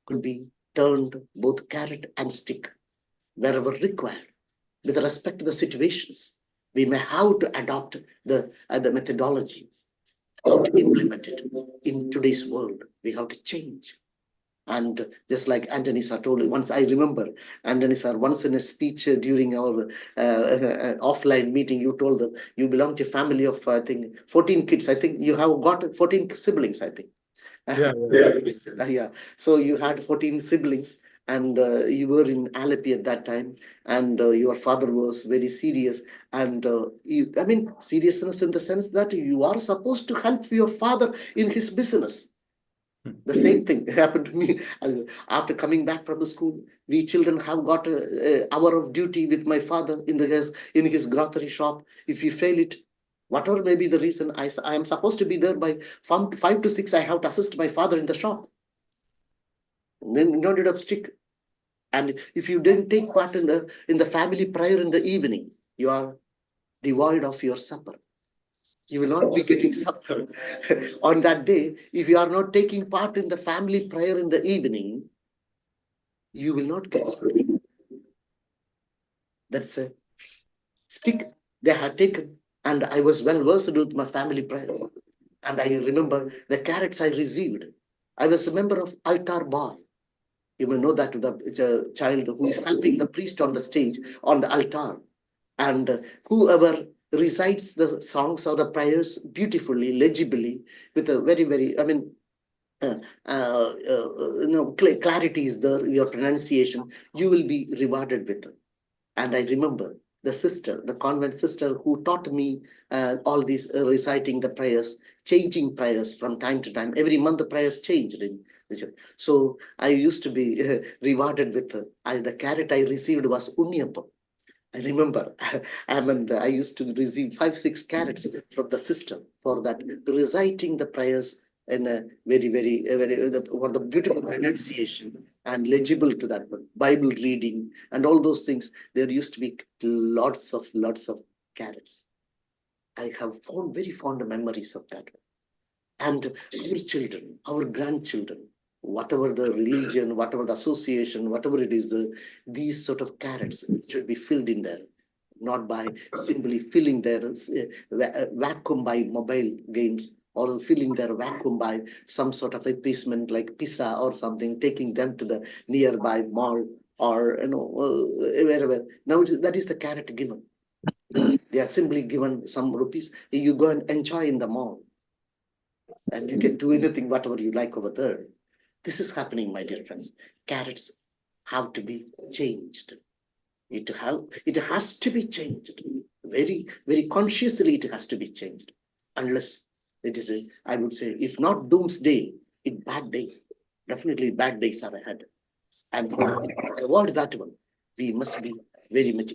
could be turned both carrot and stick wherever required. With respect to the situations, we may have to adopt the methodology, how to implement it. In today's world, we have to change. And just like Anthony sir told you, once I remember, Anthony sir, once in a speech during our offline meeting, you told that you belong to a family of, I think, 14 kids. I think you have got 14 siblings, I think. Yeah. So you had 14 siblings, and you were in Alleppey at that time, and your father was very serious. And seriousness in the sense that you are supposed to help your father in his business. The same thing happened to me. After coming back from the school, we children have got an hour of duty with my father in his grocery shop. If we fail it, whatever may be the reason, I am supposed to be there by 5 to 6. I have to assist my father in the shop. And then no need of stick. And if you didn't take part in the family prayer in the evening, you are devoid of your supper. You will not be getting supper on that day. If you are not taking part in the family prayer in the evening, you will not get supper. That's a stick they had taken. And I was well versed with my family prayers. And I remember the carrots I received. I was a member of altar boy. You may know that the child who is helping the priest on the stage, on the altar. And whoever recites the songs or the prayers beautifully, legibly, with a very, clarity is there, your pronunciation, you will be rewarded with it. And I remember the convent sister who taught me all these reciting the prayers, changing prayers from time to time. Every month the prayers changed. So I used to be rewarded with the carrot I received was unniyapam. I remember, I used to receive 5-6 carrots from the sister for that, reciting the prayers in a very, for the beautiful pronunciation and legible to that one, Bible reading and all those things. There used to be lots of carrots. I have very fond memories of that. And our children, our grandchildren, whatever the religion, whatever the association, whatever it is, these sort of carrots should be filled in there, not by simply filling their vacuum by mobile games, or filling their vacuum by some sort of appeasement like pizza or something, taking them to the nearby mall or wherever. Now that is the carrot given. They are simply given some rupees. You go and enjoy in the mall. And you can do anything, whatever you like over there. This is happening, my dear friends. Carrots have to be changed. It has to be changed. Very, very consciously it has to be changed. Unless it is I would say, if not doomsday, in bad days. Definitely bad days are ahead. And for avoid that one, we must be very much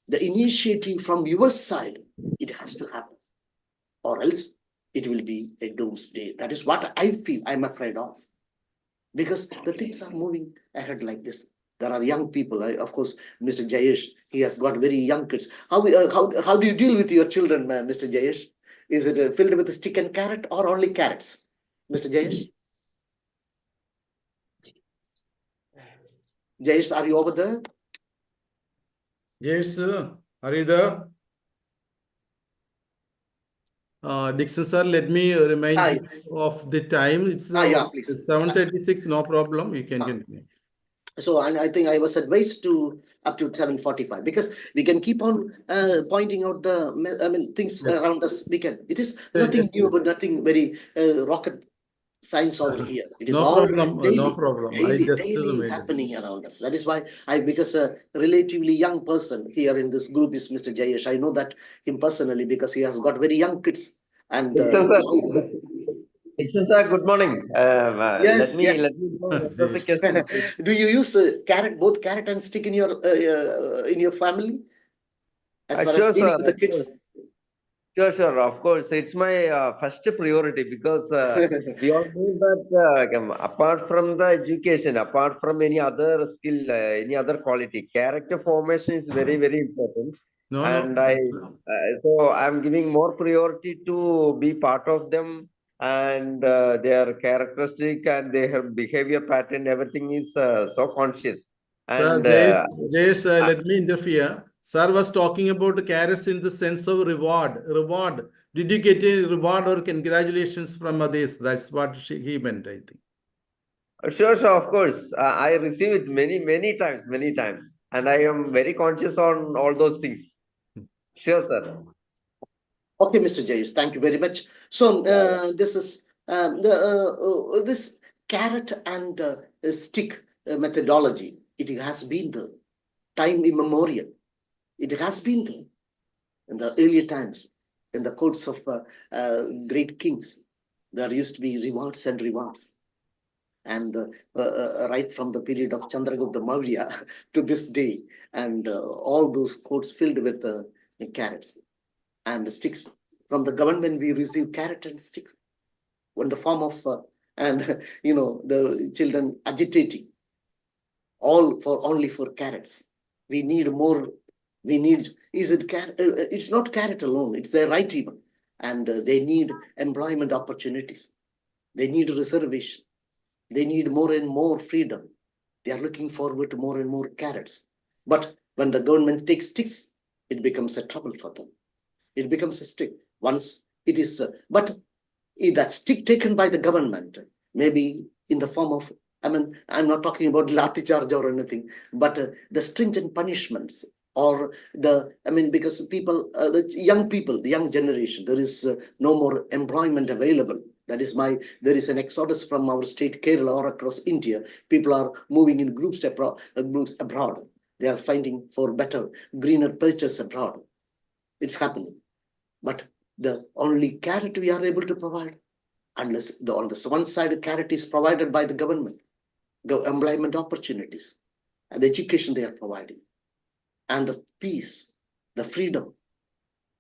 the initiative from your side, it has to happen, or else it will be a doomsday. That is what I feel I'm afraid of, because the things are moving ahead like this. There are young people. Of course, Mr. Jayesh, he has got very young kids. How do you deal with your children, Mr. Jayesh? Is it filled with stick and carrot or only carrots, Mr. Jayesh? Jayesh, are you over there? Yes, sir. Are you there? DIXON sir, let me remind Ah, you of the time. It's yeah, please. 7:36, no problem. You can continue. So, and I think I was advised to up to 7:45, because we can keep on pointing out the things Yes. around us. It is Yes, nothing new, yes. but nothing very rocket science over here. It is No all problem. No problem. I just daily reminded. happening around us. That is why because a relatively young person here in this group is Mr. Jayesh. I know that him personally because he has got very young kids. And It's sir, good morning. yes, yes. Let me know what was the question, please. Do you use both carrot and stick in your family, as far as Sure, dealing sir. with the kids? Sure, sure. Of course, it's my first priority because we all know that apart from the education, apart from any other skill, any other quality, character formation is very, very important. No, And no. so I'm giving more priority to be part of them, and their characteristic and their behavior pattern, everything is so conscious. Sir, And Jayesh, let me interfere. Sir was talking about carrots in the sense of reward. Reward. Did you get a reward or congratulations from others? That's what he meant, I think. Sure, sure, of course. I receive it many times, and I am very conscious on all those things. Sure, sir. Okay, Mr. Jayesh, thank you very much. So this is this carrot and stick methodology. It has been the time immemorial. It has been there in the earlier times, in the courts of great kings. There used to be rewards and rewards. And right from the period of Chandragupta Maurya to this day, and all those courts filled with carrots and sticks. From the government, we receive carrot and sticks in the form of, and the children agitating, all for only for carrots. We need more. We need, is it carrot? It's not carrot alone, it's their right even. And they need employment opportunities. They need reservation. They need more and more freedom. They are looking forward to more and more carrots. But when the government takes sticks, it becomes a trouble for them. It becomes a stick. Once it is, but if that stick taken by the government, maybe in the form of, I'm not talking about lathi charge or anything, but the stringent punishments, or because people, the young generation, there is no more employment available. There is an exodus from our state, Kerala, or across India. People are moving in groups abroad. They are finding for better, greener pastures abroad. It's happening. But the only carrot we are able to provide, unless on the one side carrot is provided by the government, the employment opportunities and the education they are providing, and the peace, the freedom,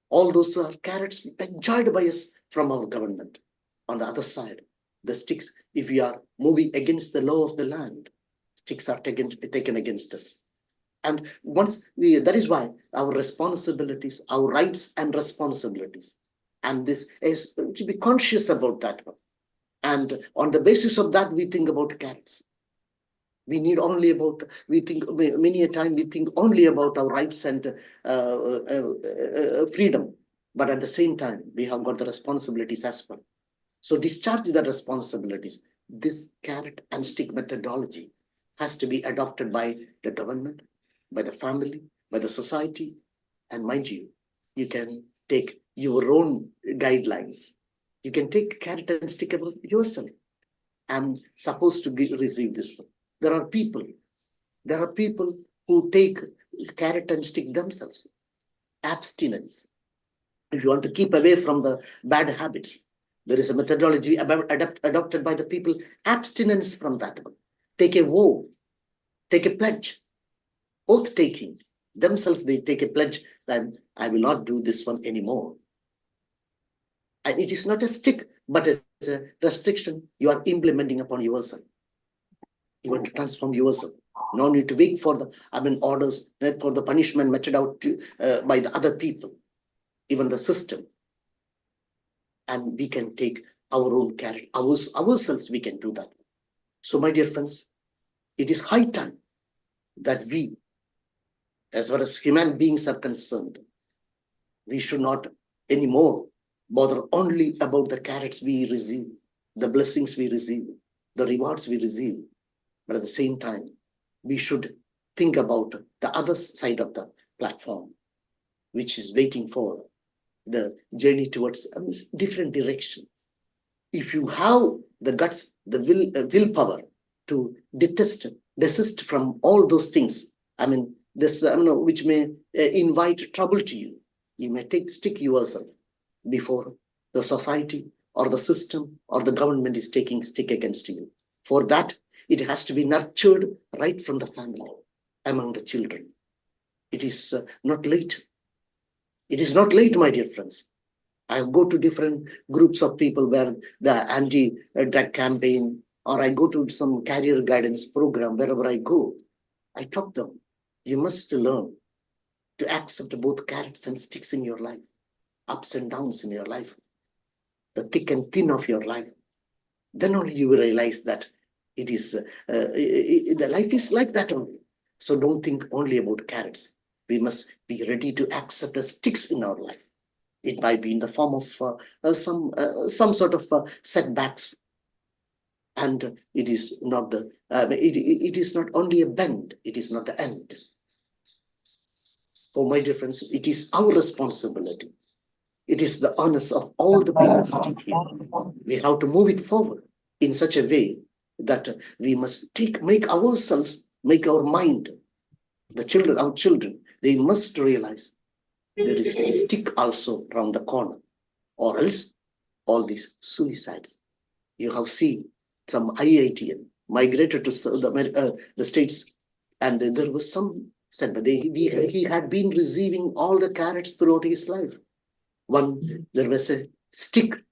all those are carrots enjoyed by us from our government. On the other side, the sticks, if we are moving against the law of the land, sticks are taken against us. And that is why our responsibilities, our rights and responsibilities, and this is to be conscious about that one. And on the basis of that, we think about carrots. We need only about, we think many a time we think only about our rights and freedom. But at the same time, we have got the responsibilities as well. So discharge the responsibilities. This carrot and stick methodology has to be adopted by the government, by the family, by the society. And mind you, you can take your own guidelines. You can take carrot and stick about yourself. I'm supposed to receive this one. There are people who take carrot and stick themselves. Abstinence. If you want to keep away from the bad habits, there is a methodology adopted by the people. Abstinence from that one. Take a vow, take a pledge, oath taking. Themselves, they take a pledge that I will not do this one anymore. And it is not a stick, but it's a restriction you are implementing upon yourself. You want to transform yourself. No need to wait for the orders, not for the punishment meted out to, by the other people, even the system. And we can take our own care, ourselves, we can do that. So, my dear friends, it is high time that we, as far as human beings are concerned, we should not anymore bother only about the carrots we receive, the blessings we receive, the rewards we receive. But at the same time, we should think about the other side of the platform, which is waiting for the journey towards a different direction. If you have the guts, the willpower to desist from all those things, which may invite trouble to you, you may stick yourself before the society or the system or the government is taking stick against you. For that, it has to be nurtured right from the family, among the children. It is not late. It is not late, my dear friends. I go to different groups of people where the anti-drug campaign, or I go to some career guidance program, wherever I go, I talk them. You must learn to accept both carrots and sticks in your life, ups and downs in your life, the thick and thin of your life. Then only you will realize that it is the life is like that only. So don't think only about carrots. We must be ready to accept the sticks in our life. It might be in the form of some sort of setbacks, and it is not the it is not only a bend. It is not the end. For my dear friends, it is our responsibility. It is the honors of all the people sitting here. We have to move it forward in such a way that we must make our mind, our children, they must realize there is a stick also around the corner, or else all these suicides. You have seen some IITian migrated to the States, and there was some said that he had been receiving all the carrots throughout his life. There was a stick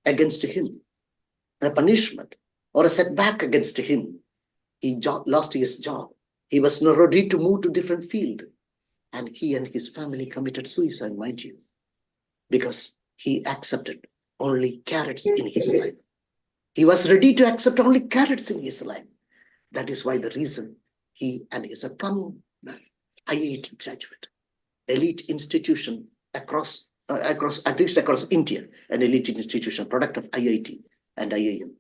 against him, a punishment or a setback against him. He lost his job. He was not ready to move to different field, and he and his family committed suicide, mind you, because he accepted only carrots in his life. He was ready to accept only carrots in his life. That is why the reason he and his upcoming IIT graduate, elite institution across at least across India, an elite institution, product of IIT and IIM.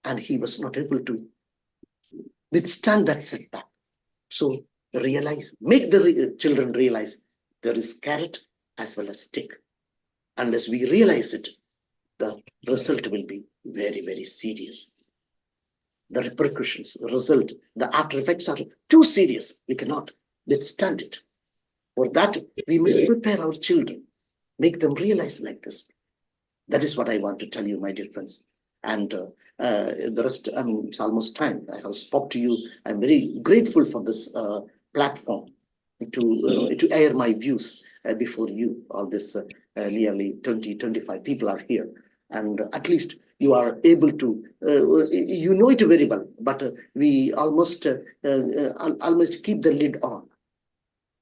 And he was not able to withstand that setback. So make the children realize there is carrot as well as stick. Unless we realize it, the result will be very, very serious. The repercussions, the result, the after effects are too serious. We cannot withstand it. For that, we must prepare our children, make them realize like this. That is what I want to tell you, my dear friends. And the rest, it's almost time. I have spoke to you. I'm very grateful for this platform to air my views before you. All this nearly 20-25 people are here. And at least you are able to, you know it very well, but we almost keep the lid on,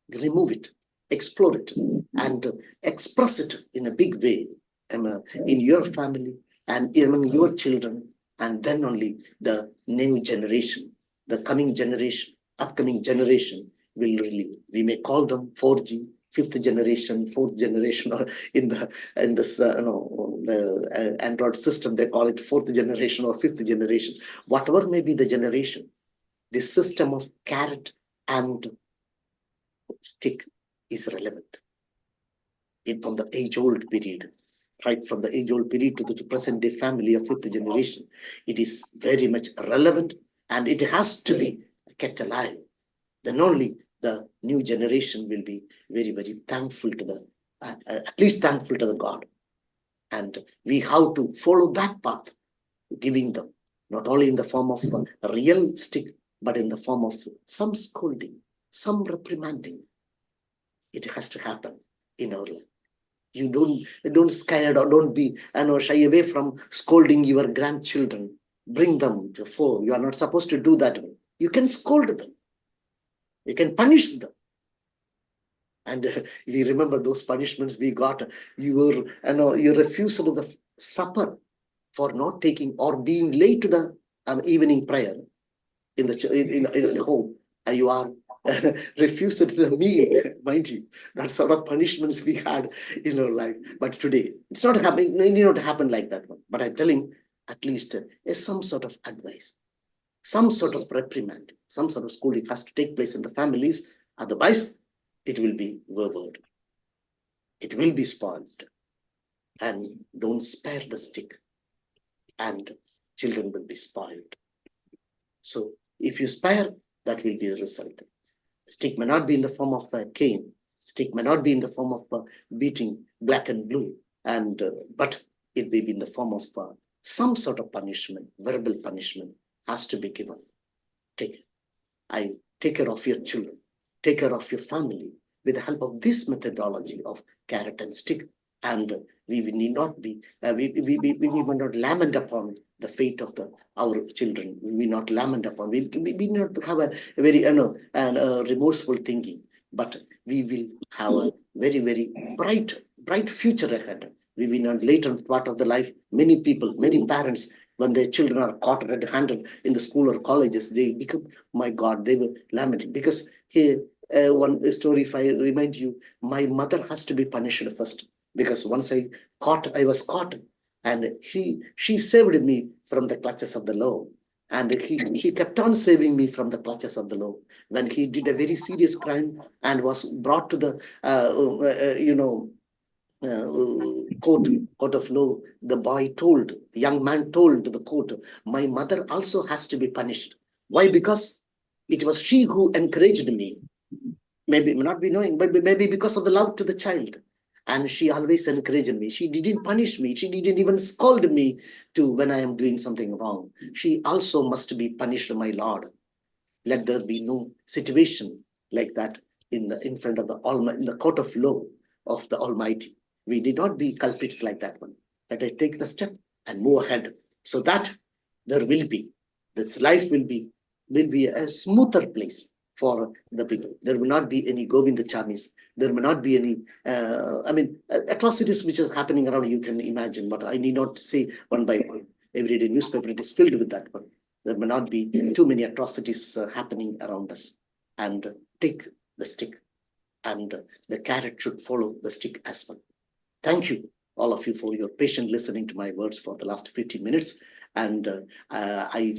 remove it, explore it, and express it in a big way in your family and among your children, and then only the new generation, the coming generation, upcoming generation will really, we may call them 4G, fifth generation, fourth generation, or in this the Android system, they call it fourth generation or fifth generation. Whatever may be the generation, this system of carrot and stick is relevant. From the age-old period, right from the age-old period to the present-day family of fifth generation, it is very much relevant and it has to be kept alive. Then only the new generation will be very, very thankful to the, at least thankful to the God. And we have to follow that path, giving them, not only in the form of a real stick, but in the form of some scolding, some reprimanding. It has to happen in our life. You don't scared or don't be shy away from scolding your grandchildren. Bring them to fore. You are not supposed to do that. You can scold them. You can punish them. And we remember those punishments we got. Your refusal of the supper for not taking or being late to the evening prayer in the home. You are refused the meal, mind you. That sort of punishments we had in our life. But today, it's not happening. It need not happen like that one. But I'm telling, at least some sort of advice, some sort of reprimand, some sort of schooling has to take place in the families. Otherwise, it will be wavered. It will be spoiled. And don't spare the stick. And children will be spoiled. So if you spare, that will be the result. Stick may not be in the form of a cane. Stick may not be in the form of beating black and blue, and but it may be in the form of some sort of punishment. Verbal punishment has to be given. Take care of your children. Take care of your family with the help of this methodology of carrot and stick. And we need not be. We will not lament upon the fate of our children. We will not lament upon. We not have a very remorseful thinking, but we will have a very, very bright future ahead. We will not later part of the life. Many people, many parents, when their children are caught red-handed in the school or colleges, they become, my God, they were lamenting because here. One story, if I remind you, my mother has to be punished first because once I was caught, and she saved me from the clutches of the law, and he kept on saving me from the clutches of the law. When he did a very serious crime and was brought to the court of law, the young man told the court, my mother also has to be punished. Why? Because it was she who encouraged me. Maybe not be knowing, but maybe because of the love to the child. And she always encouraged me. She didn't punish me. She didn't even scold me when I am doing something wrong. She also must be punished, my Lord. Let there be no situation like that in front of in the court of law of the Almighty. We need not be culprits like that one. Let us take the step and move ahead so that there will be, this life will be a smoother place for the people. There will not be any Govindachamis. There will not be any, atrocities which is happening around, you can imagine, but I need not say one by one. Everyday newspaper, it is filled with that one. There may not be too many atrocities happening around us. And take the stick, and the carrot should follow the stick as well. Thank you, all of you, for your patient listening to my words for the last 15 minutes. And I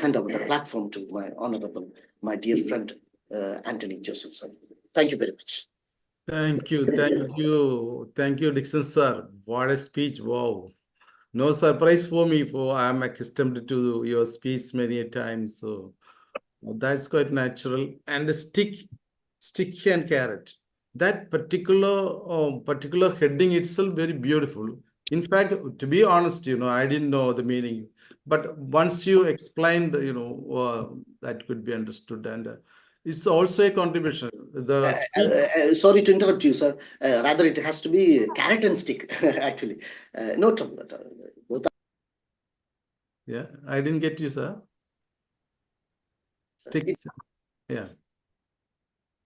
hand over the platform to my dear friend, Anthony Josephson. Thank you very much. Thank you, DIXON sir. What a speech! Wow, no surprise for me. For I am accustomed to your speech many times, so that's quite natural. And the stick and carrot. That particular heading itself very beautiful. In fact, to be honest, I didn't know the meaning, but once you explained, that could be understood, and it's also a contribution. Sorry to interrupt you, sir. Rather, it has to be carrot and stick, actually. No trouble at all. Yeah, I didn't get you, sir. Sticks, yeah.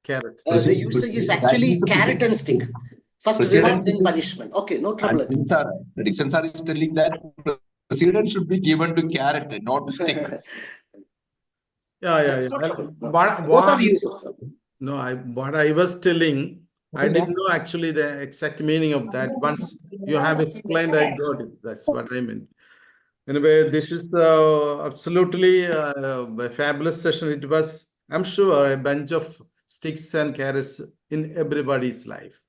Carrot. The usage is actually carrot and stick. First reward, then punishment. Okay, no trouble at all. DIXON sir is telling that precedence should be given to carrot, not stick. That's no trouble. Both are useful. No, what I was telling, I didn't know actually the exact meaning of that. Once you have explained, I got it. That's what I meant. Anyway, this is absolutely a fabulous session. It was, I'm sure, a bunch of sticks and carrots in everybody's life.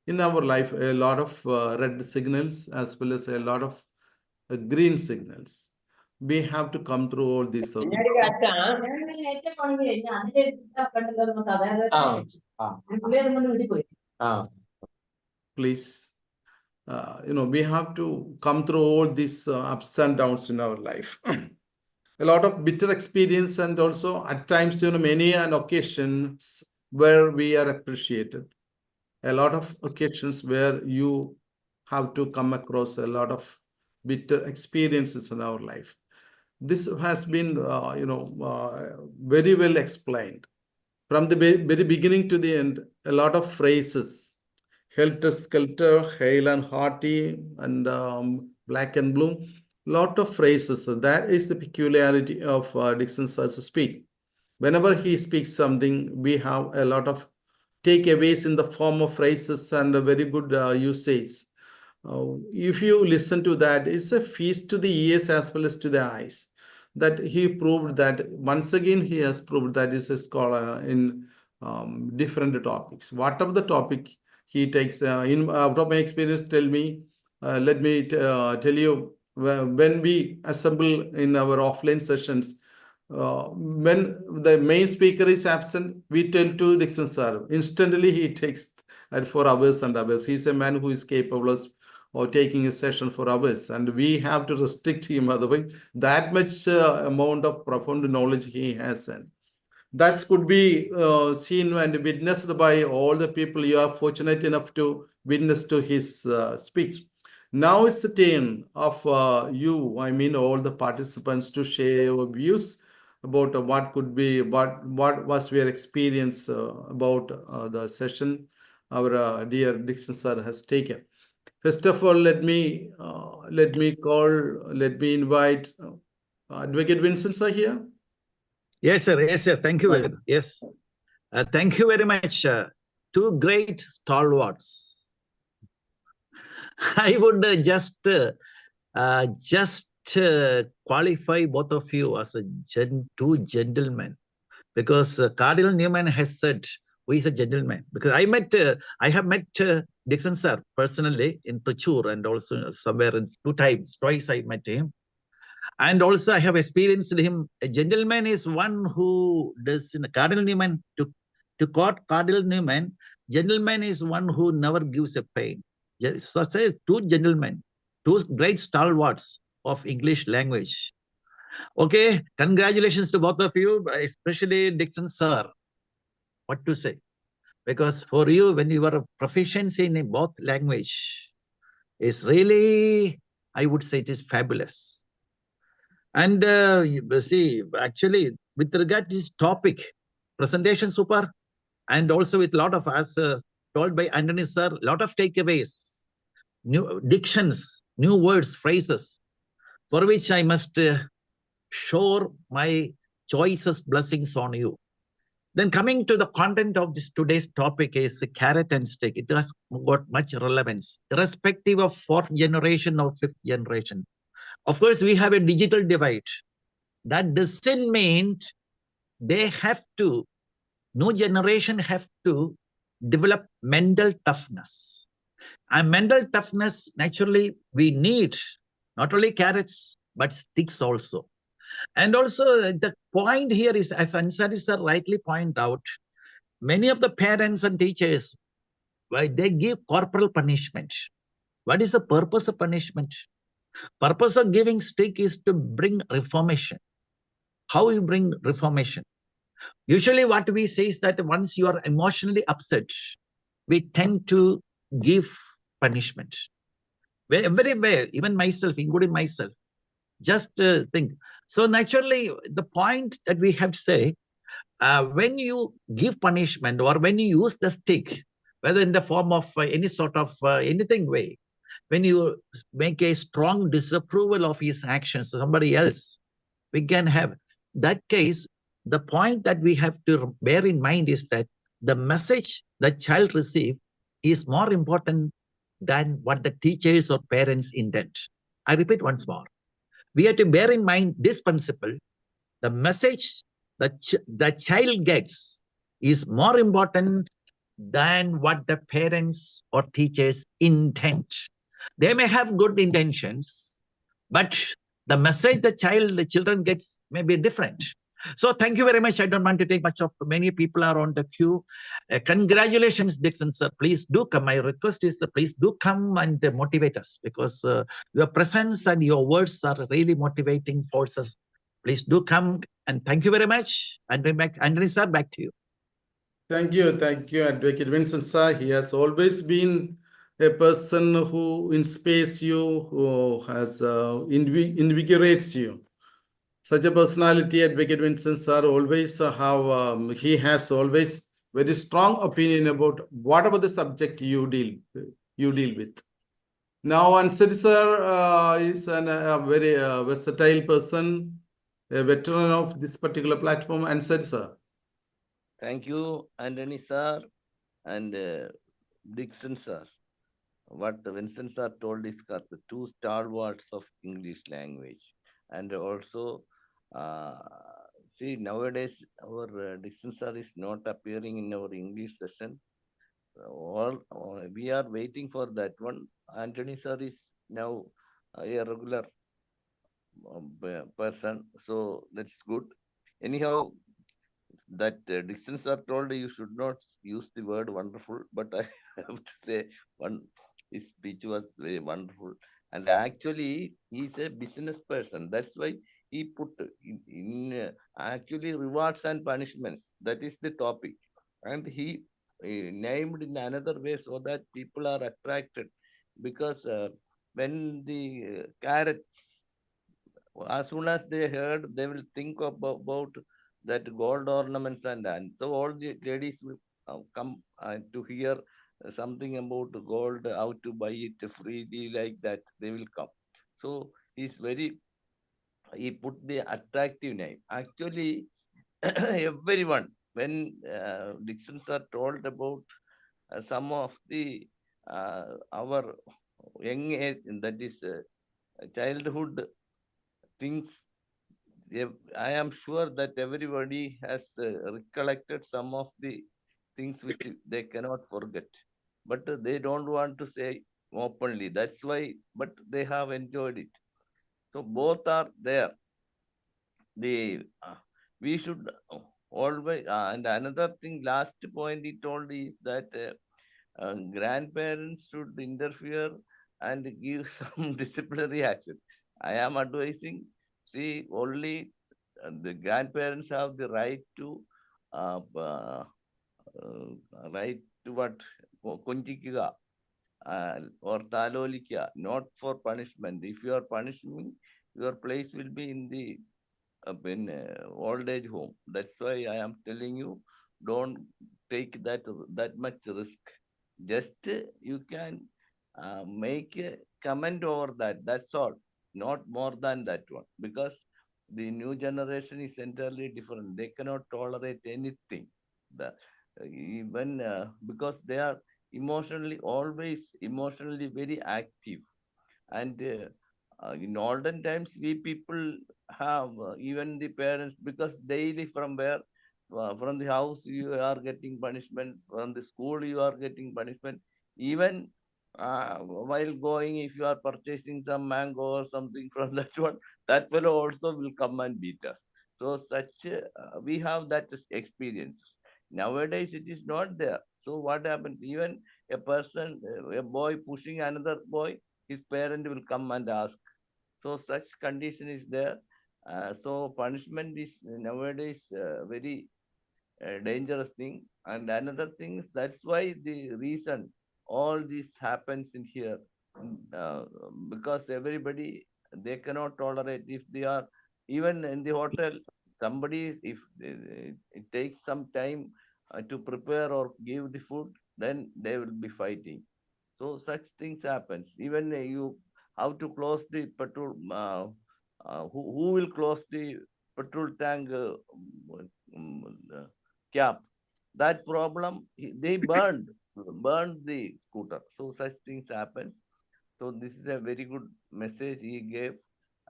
In our life, a lot of red signals as well as a lot of green signals. we have to come through all these. Please, we have to come through all these ups and downs in our life. A lot of bitter experience, and also at times, many and occasions where we are appreciated. A lot of occasions where you have to come across a lot of bitter experiences in our life. This has been, very well explained. From the very beginning to the end, a lot of phrases, helter skelter, hale and hearty, and black and blue. Lot of phrases. That is the peculiarity of DIXON Sir's speech. Whenever he speaks something, we have a lot of takeaways in the form of phrases and a very good usage. If you listen to that, it's a feast to the ears as well as to the eyes. That he proved that once again, he has proved that he's a scholar in different topics. Whatever the topic he takes, out of my experience, let me tell you, when we assemble in our offline sessions, when the main speaker is absent, we tell to DIXON sir. Instantly, he takes for hours and hours. He's a man who is capable of taking a session for hours, and we have to restrict him. Otherwise, that much amount of profound knowledge he has. And that could be seen and witnessed by all the people you are fortunate enough to witness to his speech. Now it's the turn of you, all the participants, to share your views about what could be, what was your experience about the session our dear DIXON sir has taken. First of all, let me invite Advocate Vincent sir here. Yes, sir. Yes, sir. Thank you. Right. Yes. Thank you very much. Two great stalwarts. I would just qualify both of you as two gentlemen, because Cardinal Newman has said who is a gentleman. Because I have met DIXON sir personally in Trichure, and also somewhere twice I met him. And also I have experienced him. A gentleman is one who does, Cardinal Newman, to quote Cardinal Newman, gentleman is one who never gives a pain. So say two gentlemen, two great stalwarts of English language. Okay, congratulations to both of you, especially DIXON sir. What to say? Because for you, when you are proficiency in both language, is really, I would say it is fabulous. And see, actually, with regard to this topic, presentation super, and also with a lot of, as told by Anthony sir, a lot of takeaways, new dictions, new words, phrases, for which I must show my choicest blessings on you. Then coming to the content of this today's topic is the carrot and stick. It has got much relevance, irrespective of fourth generation or fifth generation. Of course, we have a digital divide. That doesn't mean they have to, no generation have to develop mental toughness. And mental toughness, naturally, we need not only carrots, but sticks also. And also the point here is, as Ansari sir rightly point out, many of the parents and teachers, why they give corporal punishment. What is the purpose of punishment? Purpose of giving stick is to bring reformation. How you bring reformation? Usually what we say is that once you are emotionally upset, we tend to give punishment. Everywhere, even myself, including myself, just think. So naturally, the point that we have to say, when you give punishment or when you use the stick, whether in the form of any sort of anything way, when you make a strong disapproval of his actions, somebody else, we can have that case. The point that we have to bear in mind is that the message the child receives is more important than what the teachers or parents intend. I repeat once more. We have to bear in mind this principle. The message that the child gets is more important than what the parents or teachers intend. They may have good intentions, but the message the children gets may be different. So thank you very much. I don't want to take much of, many people are on the queue. Congratulations, DIXON sir. Please do come. My request is please do come and motivate us, because your presence and your words are really motivating forces. Please do come, and thank you very much. And Anthony sir, back to you. Thank you, Advocate Vincent sir. He has always been a person who inspires you, who has invigorates you. Such a personality, Advocate Vincent sir, always he has always very strong opinion about whatever the subject you deal with. Now, Ansari sir is a very versatile person, a veteran of this particular platform. Ansari sir. Thank you, Anthony sir and DIXON sir. What Vincent sir told is correct, the two stalwarts of English language. And also, see, nowadays our DIXON sir is not appearing in our English session. We are waiting for that one. Anthony sir is now a regular person, so that's good. Anyhow, that DIXON sir told you should not use the word wonderful, but I have to say his speech was very wonderful. And actually, he's a business person. That's why he put in actually rewards and punishments. That is the topic. And he named in another way so that people are attracted. Because when the carrots, as soon as they heard, they will think about that gold ornaments and so all the ladies will come to hear something about gold, how to buy it freely, like that they will come. So he put the attractive name. Actually, everyone, when DIXON sir told about some of the our young age, that is childhood things, I am sure that everybody has recollected some of the things which they cannot forget, but they don't want to say openly. That's why, but they have enjoyed it. So both are there. We should always, and another thing, last point he told is that grandparents should interfere and give some disciplinary action. I am advising, see, only the grandparents have the right to right to what? Konjikkuka or talolika, not for punishment. If you are punishing, your place will be in the old age home. That's why I am telling you, don't take that much risk. Just you can make a comment over that. That's all. Not more than that one. Because the new generation is entirely different. They cannot tolerate anything. Even because they are always emotionally very active. And in olden times, we people have even the parents, because daily from where from the house you are getting punishment, from the school you are getting punishment, even while going, if you are purchasing some mango or something from that one, that fellow also will come and beat us. So such we have that experience. Nowadays it is not there. So what happens? Even a person, a boy pushing another boy, his parent will come and ask. So such condition is there. So punishment is nowadays very dangerous thing. And another thing, that's why the reason all this happens in here, uh, because everybody, they cannot tolerate. If they are even in the hotel, somebody, if it takes some time to prepare or give the food, then they will be fighting. So such things happens. Even you have to close the petrol. Who will close the petrol tank cap? That problem, they burned the scooter. So such things happen. So this is a very good message he gave,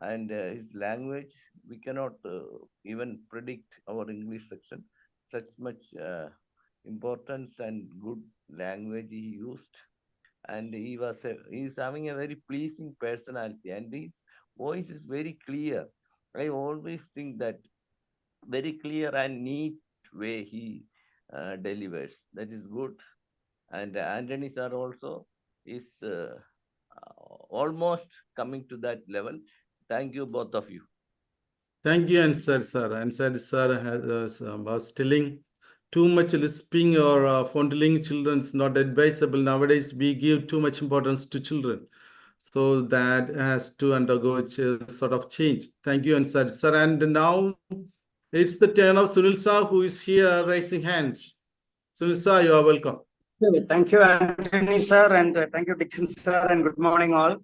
and his language, we cannot even predict our English section. Such much importance and good language he used, and he's having a very pleasing personality, and he's voice is very clear. I always think that very clear and neat way he delivers. That is good. And Anthony sir also is almost coming to that level. Thank you, both of you. Thank you, Ansar sir. Ansar sir was telling too much lisping or fondling children is not advisable. Nowadays, we give too much importance to children. So that has to undergo a sort of change. Thank you, Ansar sir. And now it's the turn of Sunil sir, who is here raising hands. Sunil sir, you are welcome. Thank you, Anthony sir, and thank you, DIXON sir, and good morning all.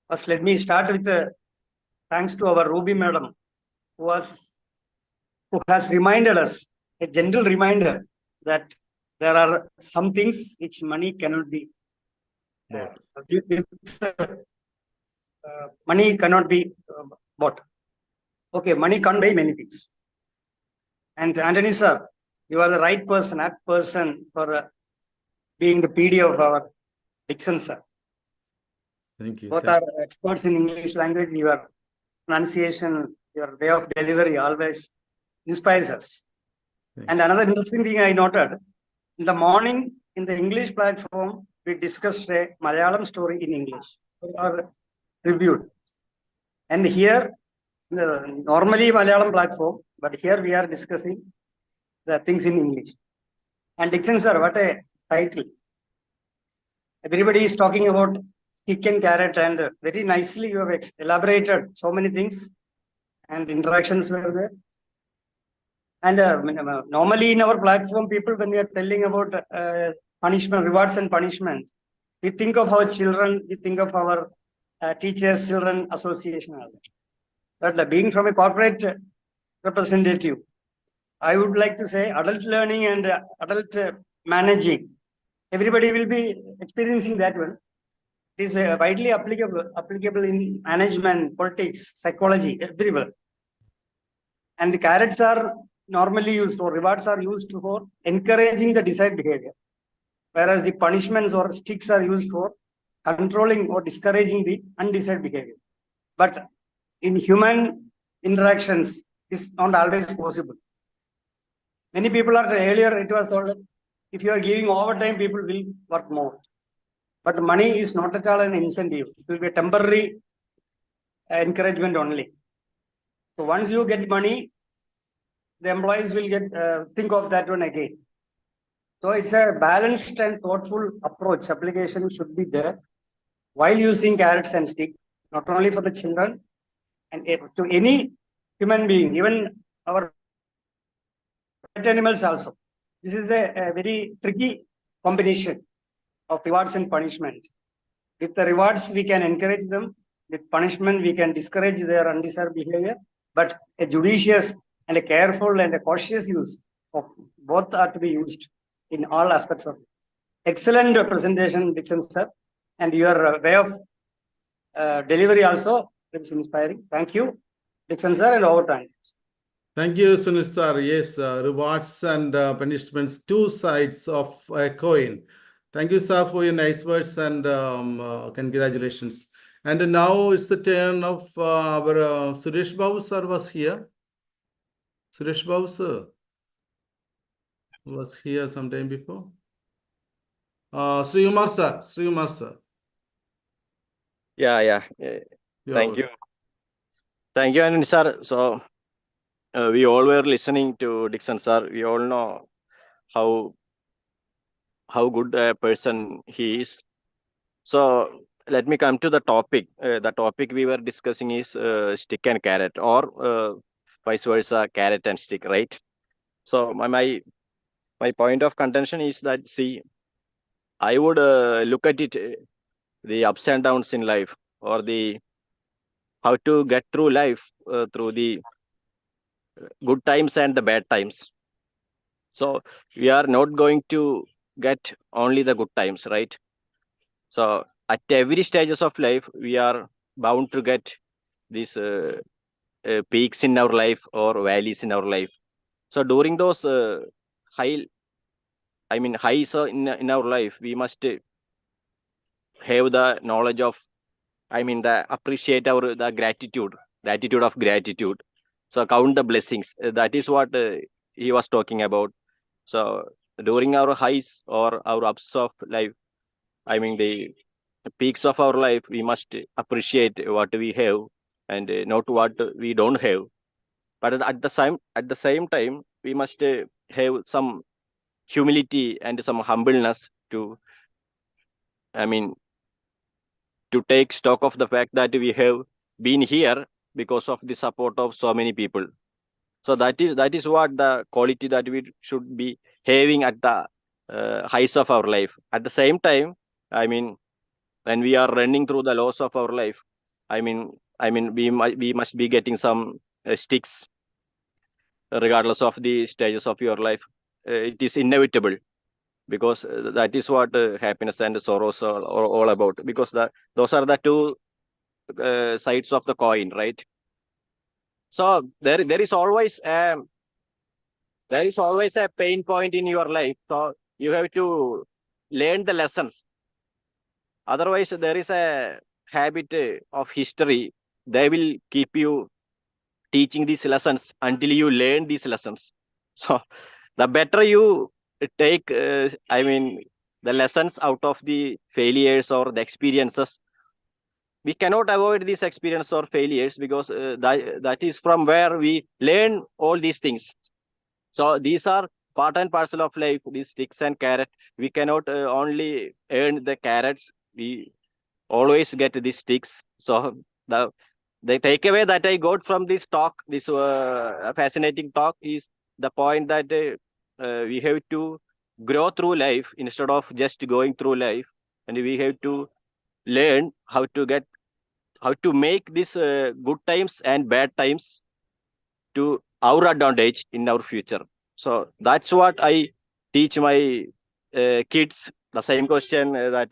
First, let me start with thanks to our Ruby madam, who has reminded us, a gentle reminder that there are some things which money cannot be bought. Money cannot be bought. Okay, money can't buy many things. And Anthony sir, you are the right person, apt person for being the PD of our DIXON sir. Thank you. Both are experts in English language. Your pronunciation, your way of delivery always inspires us. And another interesting thing I noted, in the morning in the English platform, we discussed a Malayalam story in English or reviewed. And here, normally Malayalam platform, but here we are discussing the things in English. And DIXON sir, what a title. Everybody is talking about stick and carrot, and very nicely you have elaborated so many things and interactions were there. And normally in our platform, people, when we are telling about punishment, rewards and punishment, we think of our children, we think of our teachers, children association. But being from a corporate representative, I would like to say adult learning and adult managing, everybody will be experiencing that one. It is widely applicable in management, politics, psychology, everywhere. And the carrots are normally used, or rewards are used for encouraging the desired behavior, whereas the punishments or sticks are used for controlling or discouraging the undesired behavior. But in human interactions, it's not always possible. Many people are, earlier it was told, if you are giving overtime, people will work more. But money is not at all an incentive. It will be a temporary encouragement only. So once you get money, the employees will get think of that one again. So it's a balanced and thoughtful approach. Application should be there while using carrots and stick, not only for the children and to any human being, even our pet animals also. This is a very tricky combination of rewards and punishment. With the rewards, we can encourage them. With punishment, we can discourage their undesired behavior. But a judicious and a careful and a cautious use of both are to be used in all aspects of it. Excellent presentation, DIXON sir, and your way of delivery also is inspiring. Thank you, DIXON sir, and over time. Thank you, Sunil sir. Yes, rewards and punishments, two sides of a coin. Thank you, sir, for your nice words and congratulations. And now it's the turn of our Suresh Babu sir was here. Suresh Babu sir was here sometime before. Sri Umar sir. Yeah. Thank you. Thank you, Anand sir. So we all were listening to DIXON sir. We all know how good a person he is. So let me come to the topic. The topic we were discussing is stick and carrot, or vice versa, carrot and stick, right? So my point of contention is that, see, I would look at it, the ups and downs in life, or the how to get through life through the good times and the bad times. So we are not going to get only the good times, right? So at every stages of life, we are bound to get these peaks in our life or valleys in our life. So during those highs in our life, we must have the knowledge of I mean, appreciate the gratitude, the attitude of gratitude. So count the blessings. That is what he was talking about. So during our highs or our ups of life, I mean the peaks of our life, we must appreciate what we have and not what we don't have. But at the same time, we must have some humility and some humbleness to, I mean, to take stock of the fact that we have been here because of the support of so many people. So that is what the quality that we should be having at the heights of our life. At the same time, I mean, when we are running through the loss of our life, I mean, we must be getting some sticks, regardless of the stages of your life. It is inevitable, because that is what happiness and sorrows are all about. Because those are the two sides of the coin, right? So there is always a pain point in your life. So you have to learn the lessons. Otherwise, there is a habit of history. They will keep you teaching these lessons until you learn these lessons. So the better you take, the lessons out of the failures or the experiences. We cannot avoid this experience or failures, because that is from where we learn all these things. So these are part and parcel of life, these sticks and carrot. We cannot only earn the carrots. We always get these sticks. So the takeaway that I got from this talk, this fascinating talk, is the point that we have to grow through life instead of just going through life, and we have to learn how to make these good times and bad times to our advantage in our future. So that's what I teach my kids. The same question that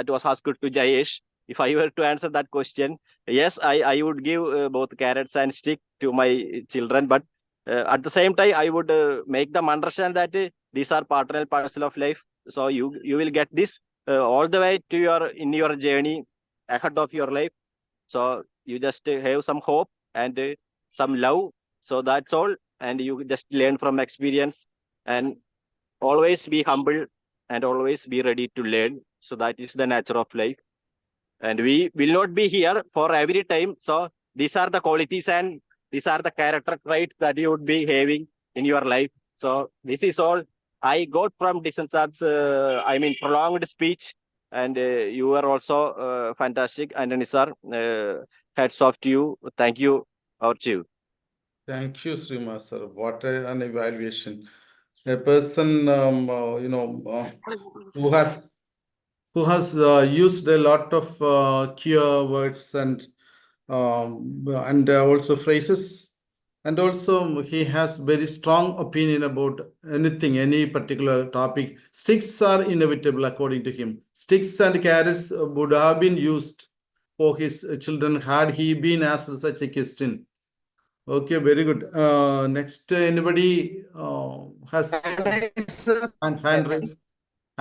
was asked to Jayesh. If I were to answer that question, yes, I would give both carrots and stick to my children, but at the same time, I would make them understand that these are part and parcel of life. So you will get this all the way to your journey ahead of your life. So you just have some hope and some love. So that's all. And you just learn from experience, and always be humble and always be ready to learn. So that is the nature of life. And we will not be here for every time. So these are the qualities and these are the character traits that you would be having in your life. So this is all I got from DIXON sir's, prolonged speech. And you were also fantastic, Anthony sir. Hats off to you. Thank you, our chief. Thank you, Srima sir. What an evaluation. A person, who has used a lot of cure words and also phrases, and also he has very strong opinion about anything, any particular topic. Sticks are inevitable according to him. Sticks and carrots would have been used for his children had he been asked such a question. Okay, very good. Next, anybody has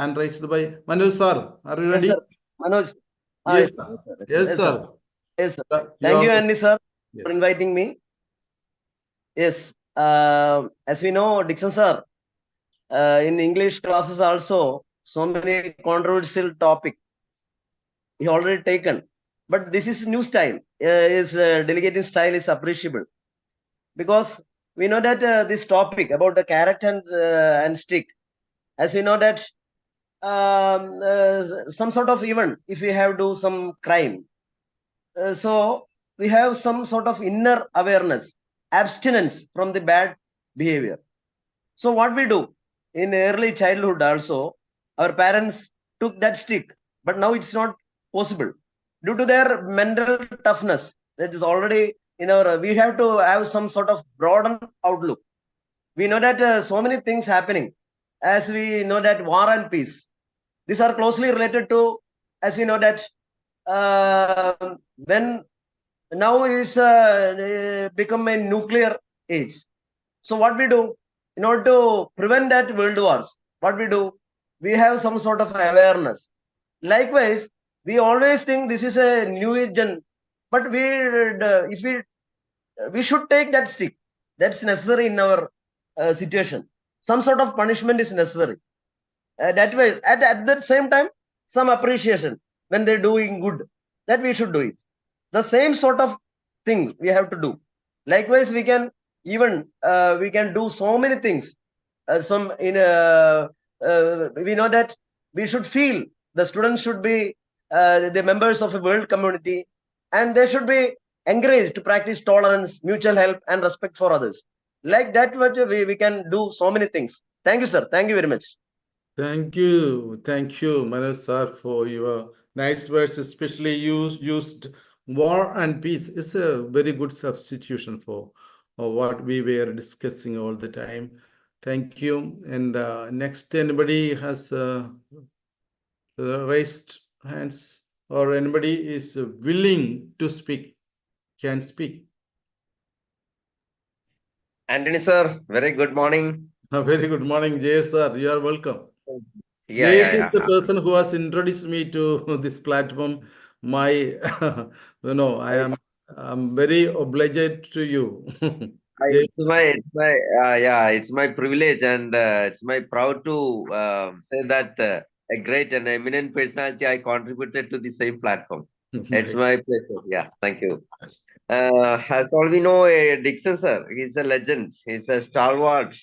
hand raised by Manoj sir. Are you ready? Yes, sir. Manoj. Yes, Yes, sir. sir. Yes, sir. Yes, sir. You Thank you, are- Andy, sir, for Yes. inviting me. Yes. As we know, Dixon, sir, in English classes also, so many controversial topic he already taken. But this is new style. His delegating style is appreciable, because we know that this topic about the carrot and stick, as we know that some sort of event, if we have do some crime, so we have some sort of inner awareness, abstinence from the bad behavior. So what we do in early childhood also, our parents took that stick, but now it's not possible due to their mental toughness. That is already in our. We have to have some sort of broaden outlook. We know that so many things happening, as we know that war and peace. These are closely related to, as we know that when now is become a nuclear age. So what we do in order to prevent that world wars, what we do, we have some sort of awareness. Likewise, We always think this is a new age, but we should take that stick. That's necessary in our situation. Some sort of punishment is necessary. That way, at the same time, some appreciation when they're doing good, that we should do it. The same sort of thing we have to do. Likewise, we can even we can do so many things. We know that we should feel the students should be the members of a world community, and they should be encouraged to practice tolerance, mutual help, and respect for others. Like that, we can do so many things. Thank you, sir. Thank you very much. Thank you, Manoj sir, for your nice words. Especially you used war and peace. It's a very good substitution for what we were discussing all the time. Thank you. And next, anybody has raised hands or anybody is willing to speak, can speak. Anthony sir, very good morning. Very good morning, Jay sir. You are welcome. Yeah, Jayesh yeah, is the yeah. person who has introduced me to this platform. I'm very obliged to you. Jayesh, It's my privilege and it's my proud to say that a great and eminent personality I contributed to the same platform. It's my pleasure. Yeah, thank you. As all we know, Dixon sir, he's a legend. He's a stalwart.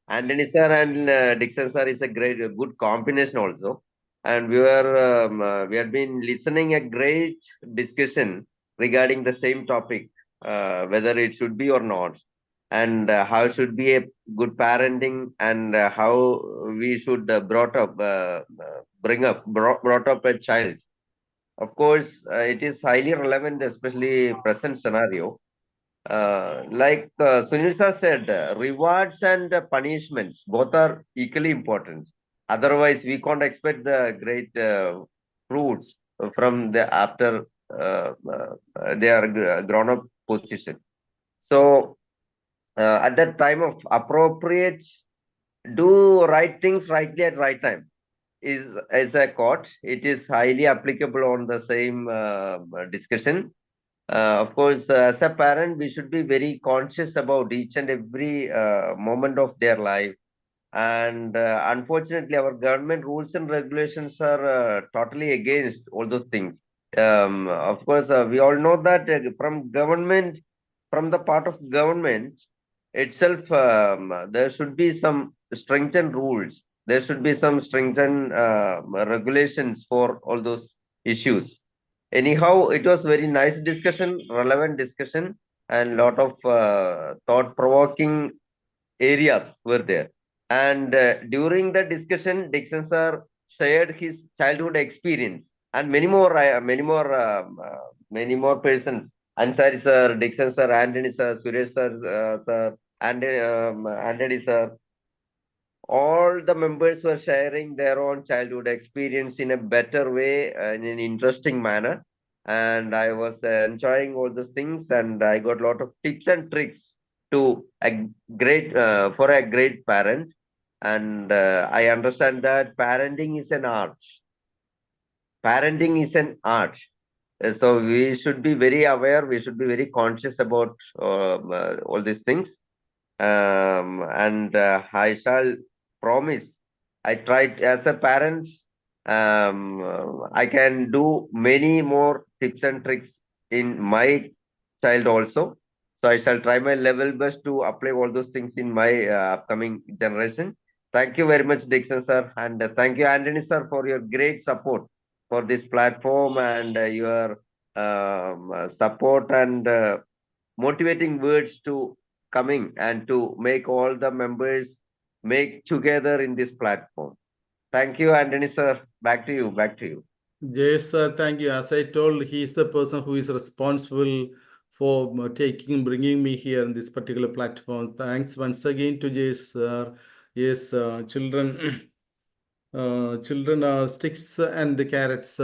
Anthony sir and Dixon sir is a good combination also. And we have been listening a great discussion regarding the same topic, whether it should be or not, and how should be a good parenting, and how we should brought up a child. Of course, it is highly relevant, especially present scenario. Like Sunil sir said, rewards and punishments both are equally important. Otherwise, we can't expect the great fruits from the after they are grown up position. So, at that time of appropriate, do right things rightly at right time is a quote. It is highly applicable on the same discussion. Of course, as a parent, we should be very conscious about each and every moment of their life. And unfortunately, our government rules and regulations are totally against all those things. Of course, we all know that from the part of government itself, there should be some strengthened rules. There should be some strengthened regulations for all those issues. Anyhow, it was very nice discussion, relevant discussion, and lot of thought-provoking areas were there. And during the discussion, Dixon sir shared his childhood experience, and many more persons. Ansari sir, Dixon sir, Anthony sir, Suresh sir, Anthony sir. All the members were sharing their own childhood experience in a better way, in an interesting manner. And I was enjoying all those things, and I got a lot of tips and tricks to for a great parent. And I understand that parenting is an art. Parenting is an art. So we should be very aware. We should be very conscious about all these things. And I shall promise. I tried as a parent. I can do many more tips and tricks in my child also. So I shall try my level best to apply all those things in my upcoming generation. Thank you very much, Dixon sir, and thank you, Anthony sir, for your great support for this platform, and your support and motivating words to coming and to make all the members make together in this platform. Thank you, Anthony sir. Back to you. Back to you. Yes, sir. Thank you. As I told, he is the person who is responsible for bringing me here in this particular platform. Thanks once again to Jay sir. Yes, children, children are sticks and carrots.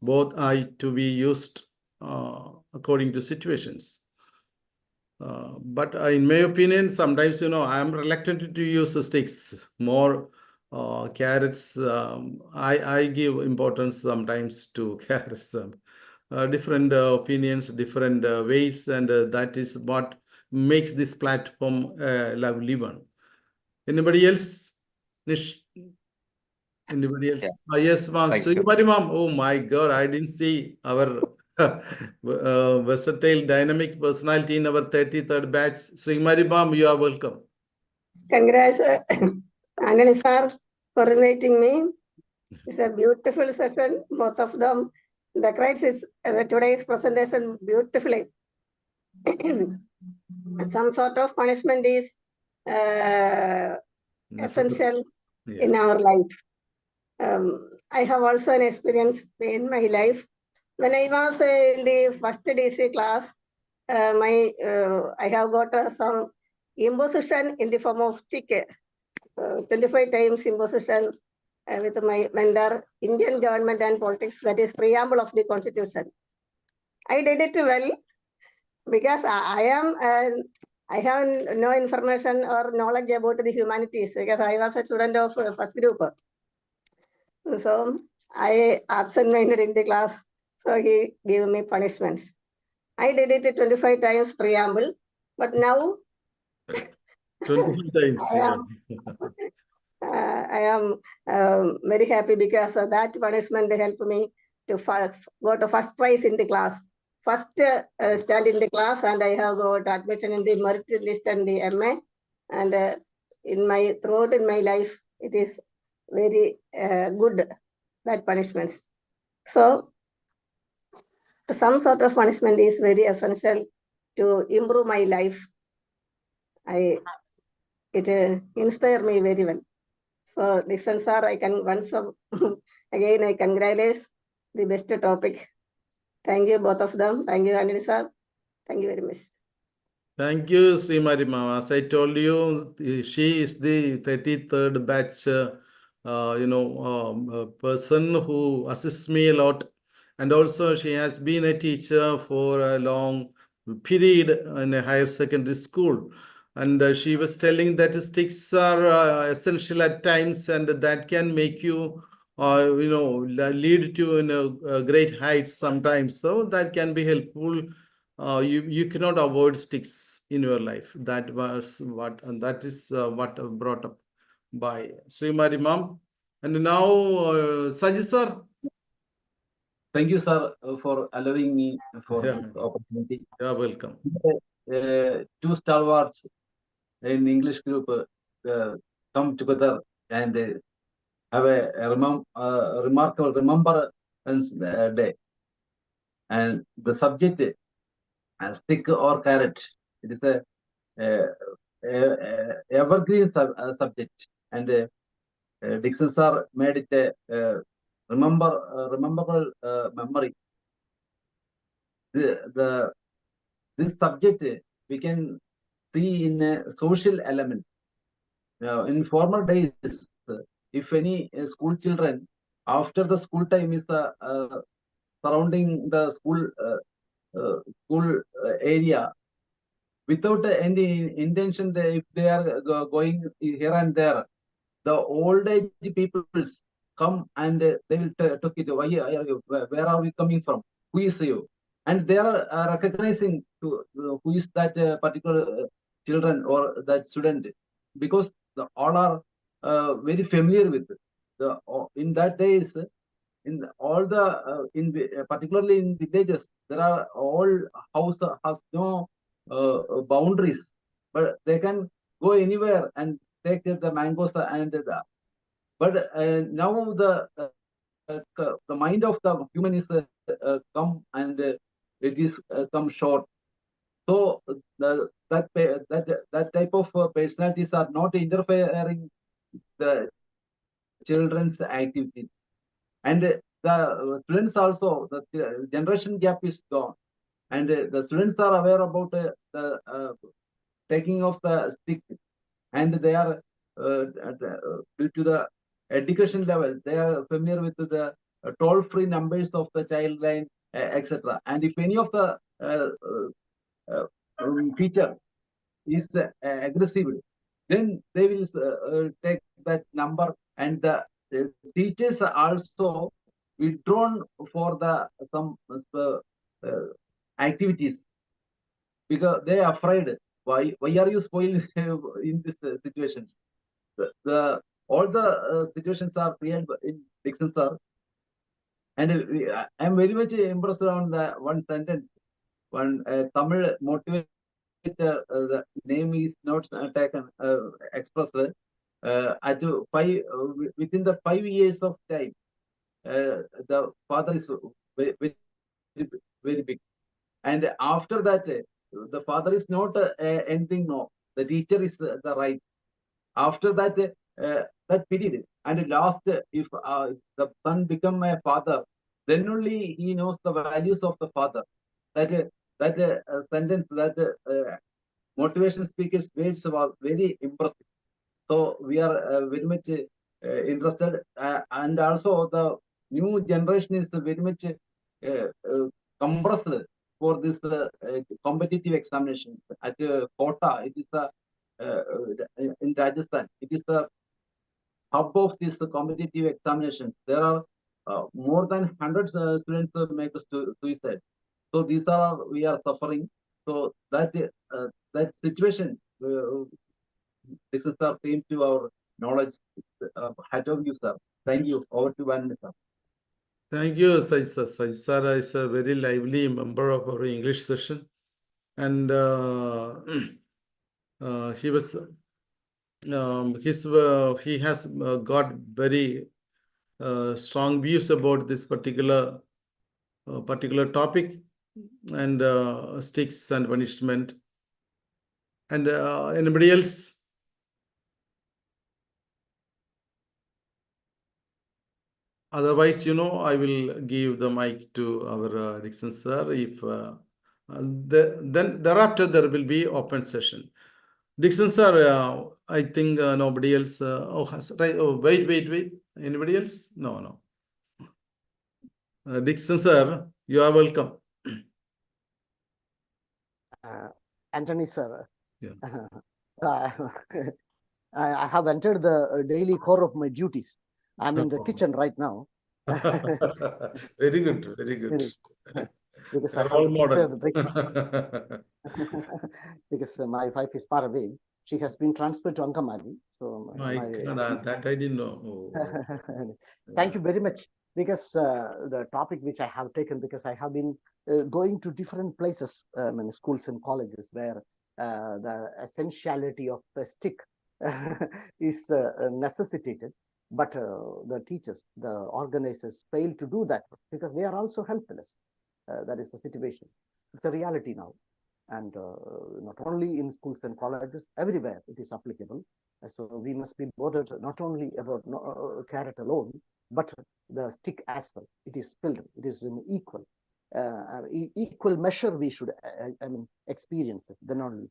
Both are to be used according to situations. But in my opinion, sometimes, I am reluctant to use the sticks more carrots. I give importance sometimes to carrots. Different opinions, different ways, and that is what makes this platform a lovely one. Anybody else? Nish? Anybody else? Yeah. Yes, ma'am. Thank So, you. ma'am. Oh my God, I didn't see our versatile, dynamic personality in our 33rd batch. Srimari ma'am, you are welcome. Congrats, Anthony sir, for inviting me. It's a beautiful session. Both of them decorates today's presentation beautifully. Some sort of punishment is essential in our life. I have also an experience in my life. When I was in the first DC class, I have got some imposition in the form of ticket. 25 times imposition with my mentor, Indian government and politics, that is preamble of the constitution. I did it well because I have no information or knowledge about the humanities because I was a student of first group. So I absent-minded in the class. So he gave me punishments. I did it 25 times preamble, but now 25 times. I am very happy because that punishment helped me to go to first prize in the class. First stand in the class, and I have got admission in the merit list and the MA. And throughout in my life, it is very good, that punishments. So some sort of punishment is very essential to improve my life. It inspired me very well. So, DIXON sir, I can once again I congratulate the best topic. Thank you both of them. Thank you, Anil sir. Thank you very much. Thank you, Srimari ma'am. As I told you, she is the 33rd batch, person who assists me a lot. And also she has been a teacher for a long period in a higher secondary school. And she was telling that sticks are essential at times, and that can make you, lead to great heights sometimes. So that can be helpful. You cannot avoid sticks in your life. That was what, and that is what brought up by Srimari ma'am. And now, Sajid sir. Thank you, sir, for allowing me for this opportunity. You're welcome. Two stalwarts in English group come together and have a remarkable Remembrance Day. And the subject, stick or carrot, it is a evergreen subject. And DIXON sir made it a rememberable memory. This subject we can see in a social element. In former days, if any school children after the school time is surrounding the school area without any intention, if they are going here and there, the old age people come and they will talk it. Where are we coming from? Who is you? And they are recognizing who is that particular children or that student, because all are very familiar with the in that days. In all the particularly in villages, there are all house has no boundaries, but they can go anywhere and take the mangoes and but now the mind of the human is come and it is come short. So that type of personalities are not interfering the children's activities. And the students also, the generation gap is gone, and the students are aware about the taking of the stick, and they are due to the education level, they are familiar with the toll-free numbers of the child line, etc. And if any of the teacher is aggressive, then they will take that number, and the teachers are also withdrawn for the some activities because they are afraid. Why are you spoiled in these situations? All the situations are clear in DIXON, sir. And I'm very much impressed on the one sentence. One Tamil motivator, the name is not taken, expressed. At within the 5 years of time, the father is very, very big. And after that, the father is not anything, no. The teacher is the right. After that, that period, and last, if the son become a father, then only he knows the values of the father. That sentence, that motivation speakers words was very impressive. So we are very much interested, and also the new generation is very much compressed for this competitive examinations at Kota. It is in Rajasthan. It is the hub of these competitive examinations. There are more than 100 students make suicide. So these are, we are suffering. So that situation, this is our came to our knowledge. Hat of you, sir. Thank you. Over to Van, sir. Thank you, Saisa. Saisa is a very lively member of our English session. And he was, he has got very strong views about this particular topic, and sticks and punishment. And anybody else? Otherwise, I will give the mic to our DIXON sir. If then thereafter there will be open session. DIXON sir, I think nobody else. Right. Oh, wait. Anybody else? No. DIXON sir, you are welcome. Anthony sir, Yeah. I have entered the daily core of my duties. I'm in the kitchen right now. Very good, very good. Because I have Role model. prepared breakfast. Because my wife is far away. She has been transferred to Ankamali. So My God, that I didn't know. Oh. Thank you very much. Because the topic which I have taken, because I have been going to different places, in schools and colleges, where the essentiality of the stick is necessitated. But the teachers, the organizers fail to do that because they are also helpless. That is the situation. It's a reality now. And not only in schools and colleges, everywhere it is applicable. So we must be bothered not only about carrot alone, but the stick as well. It is filled. It is an equal measure we should experience it, then only.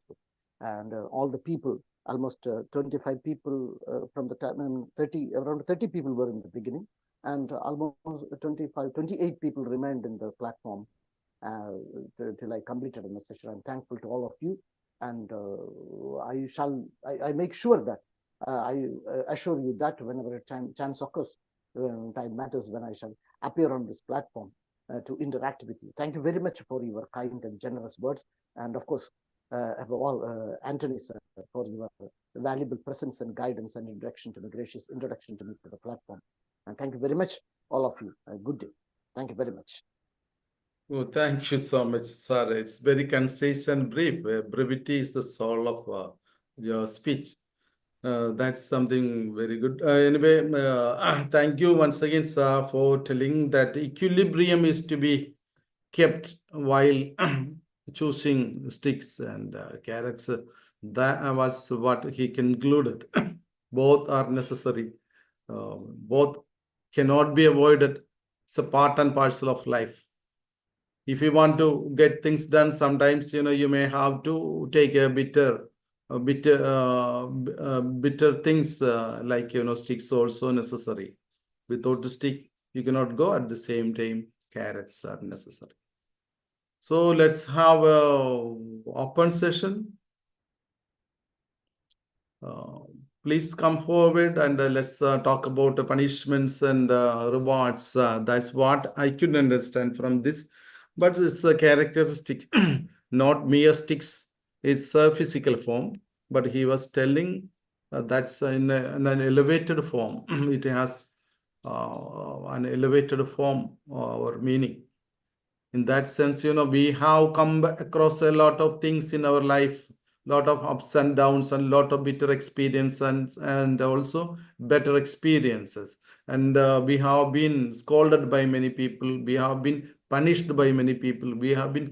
And all the people, almost 25 people from the time, 30, around 30 people were in the beginning, and almost 28 people remained in the platform till I completed the session. I'm thankful to all of you, and I make sure that I assure you that whenever chance occurs, time matters, when I shall appear on this platform to interact with you. Thank you very much for your kind and generous words, and of course, above all, Anthony sir, for your valuable presence and guidance and gracious introduction to me to the platform. And thank you very much, all of you. Good day. Thank you very much. Oh, thank you so much, sir. It's very concise and brief. Brevity is the soul of your speech. That's something very good. Anyway, thank you once again, sir, for telling that equilibrium is to be kept while choosing sticks and carrots. That was what he concluded. Both are necessary. Both cannot be avoided. It's a part and parcel of life. If you want to get things done, sometimes you may have to take bitter things like sticks also necessary. Without the stick, you cannot go. At the same time, carrots are necessary. So let's have a open session. Please come forward and let's talk about the punishments and rewards. That's what I could understand from this. But it's a characteristic, not mere sticks. It's a physical form. But he was telling that's in an elevated form. It has an elevated form or meaning. In that sense, we have come across a lot of things in our life, lot of ups and downs and lot of bitter experience and also better experiences. And we have been scolded by many people. We have been punished by many people. We have been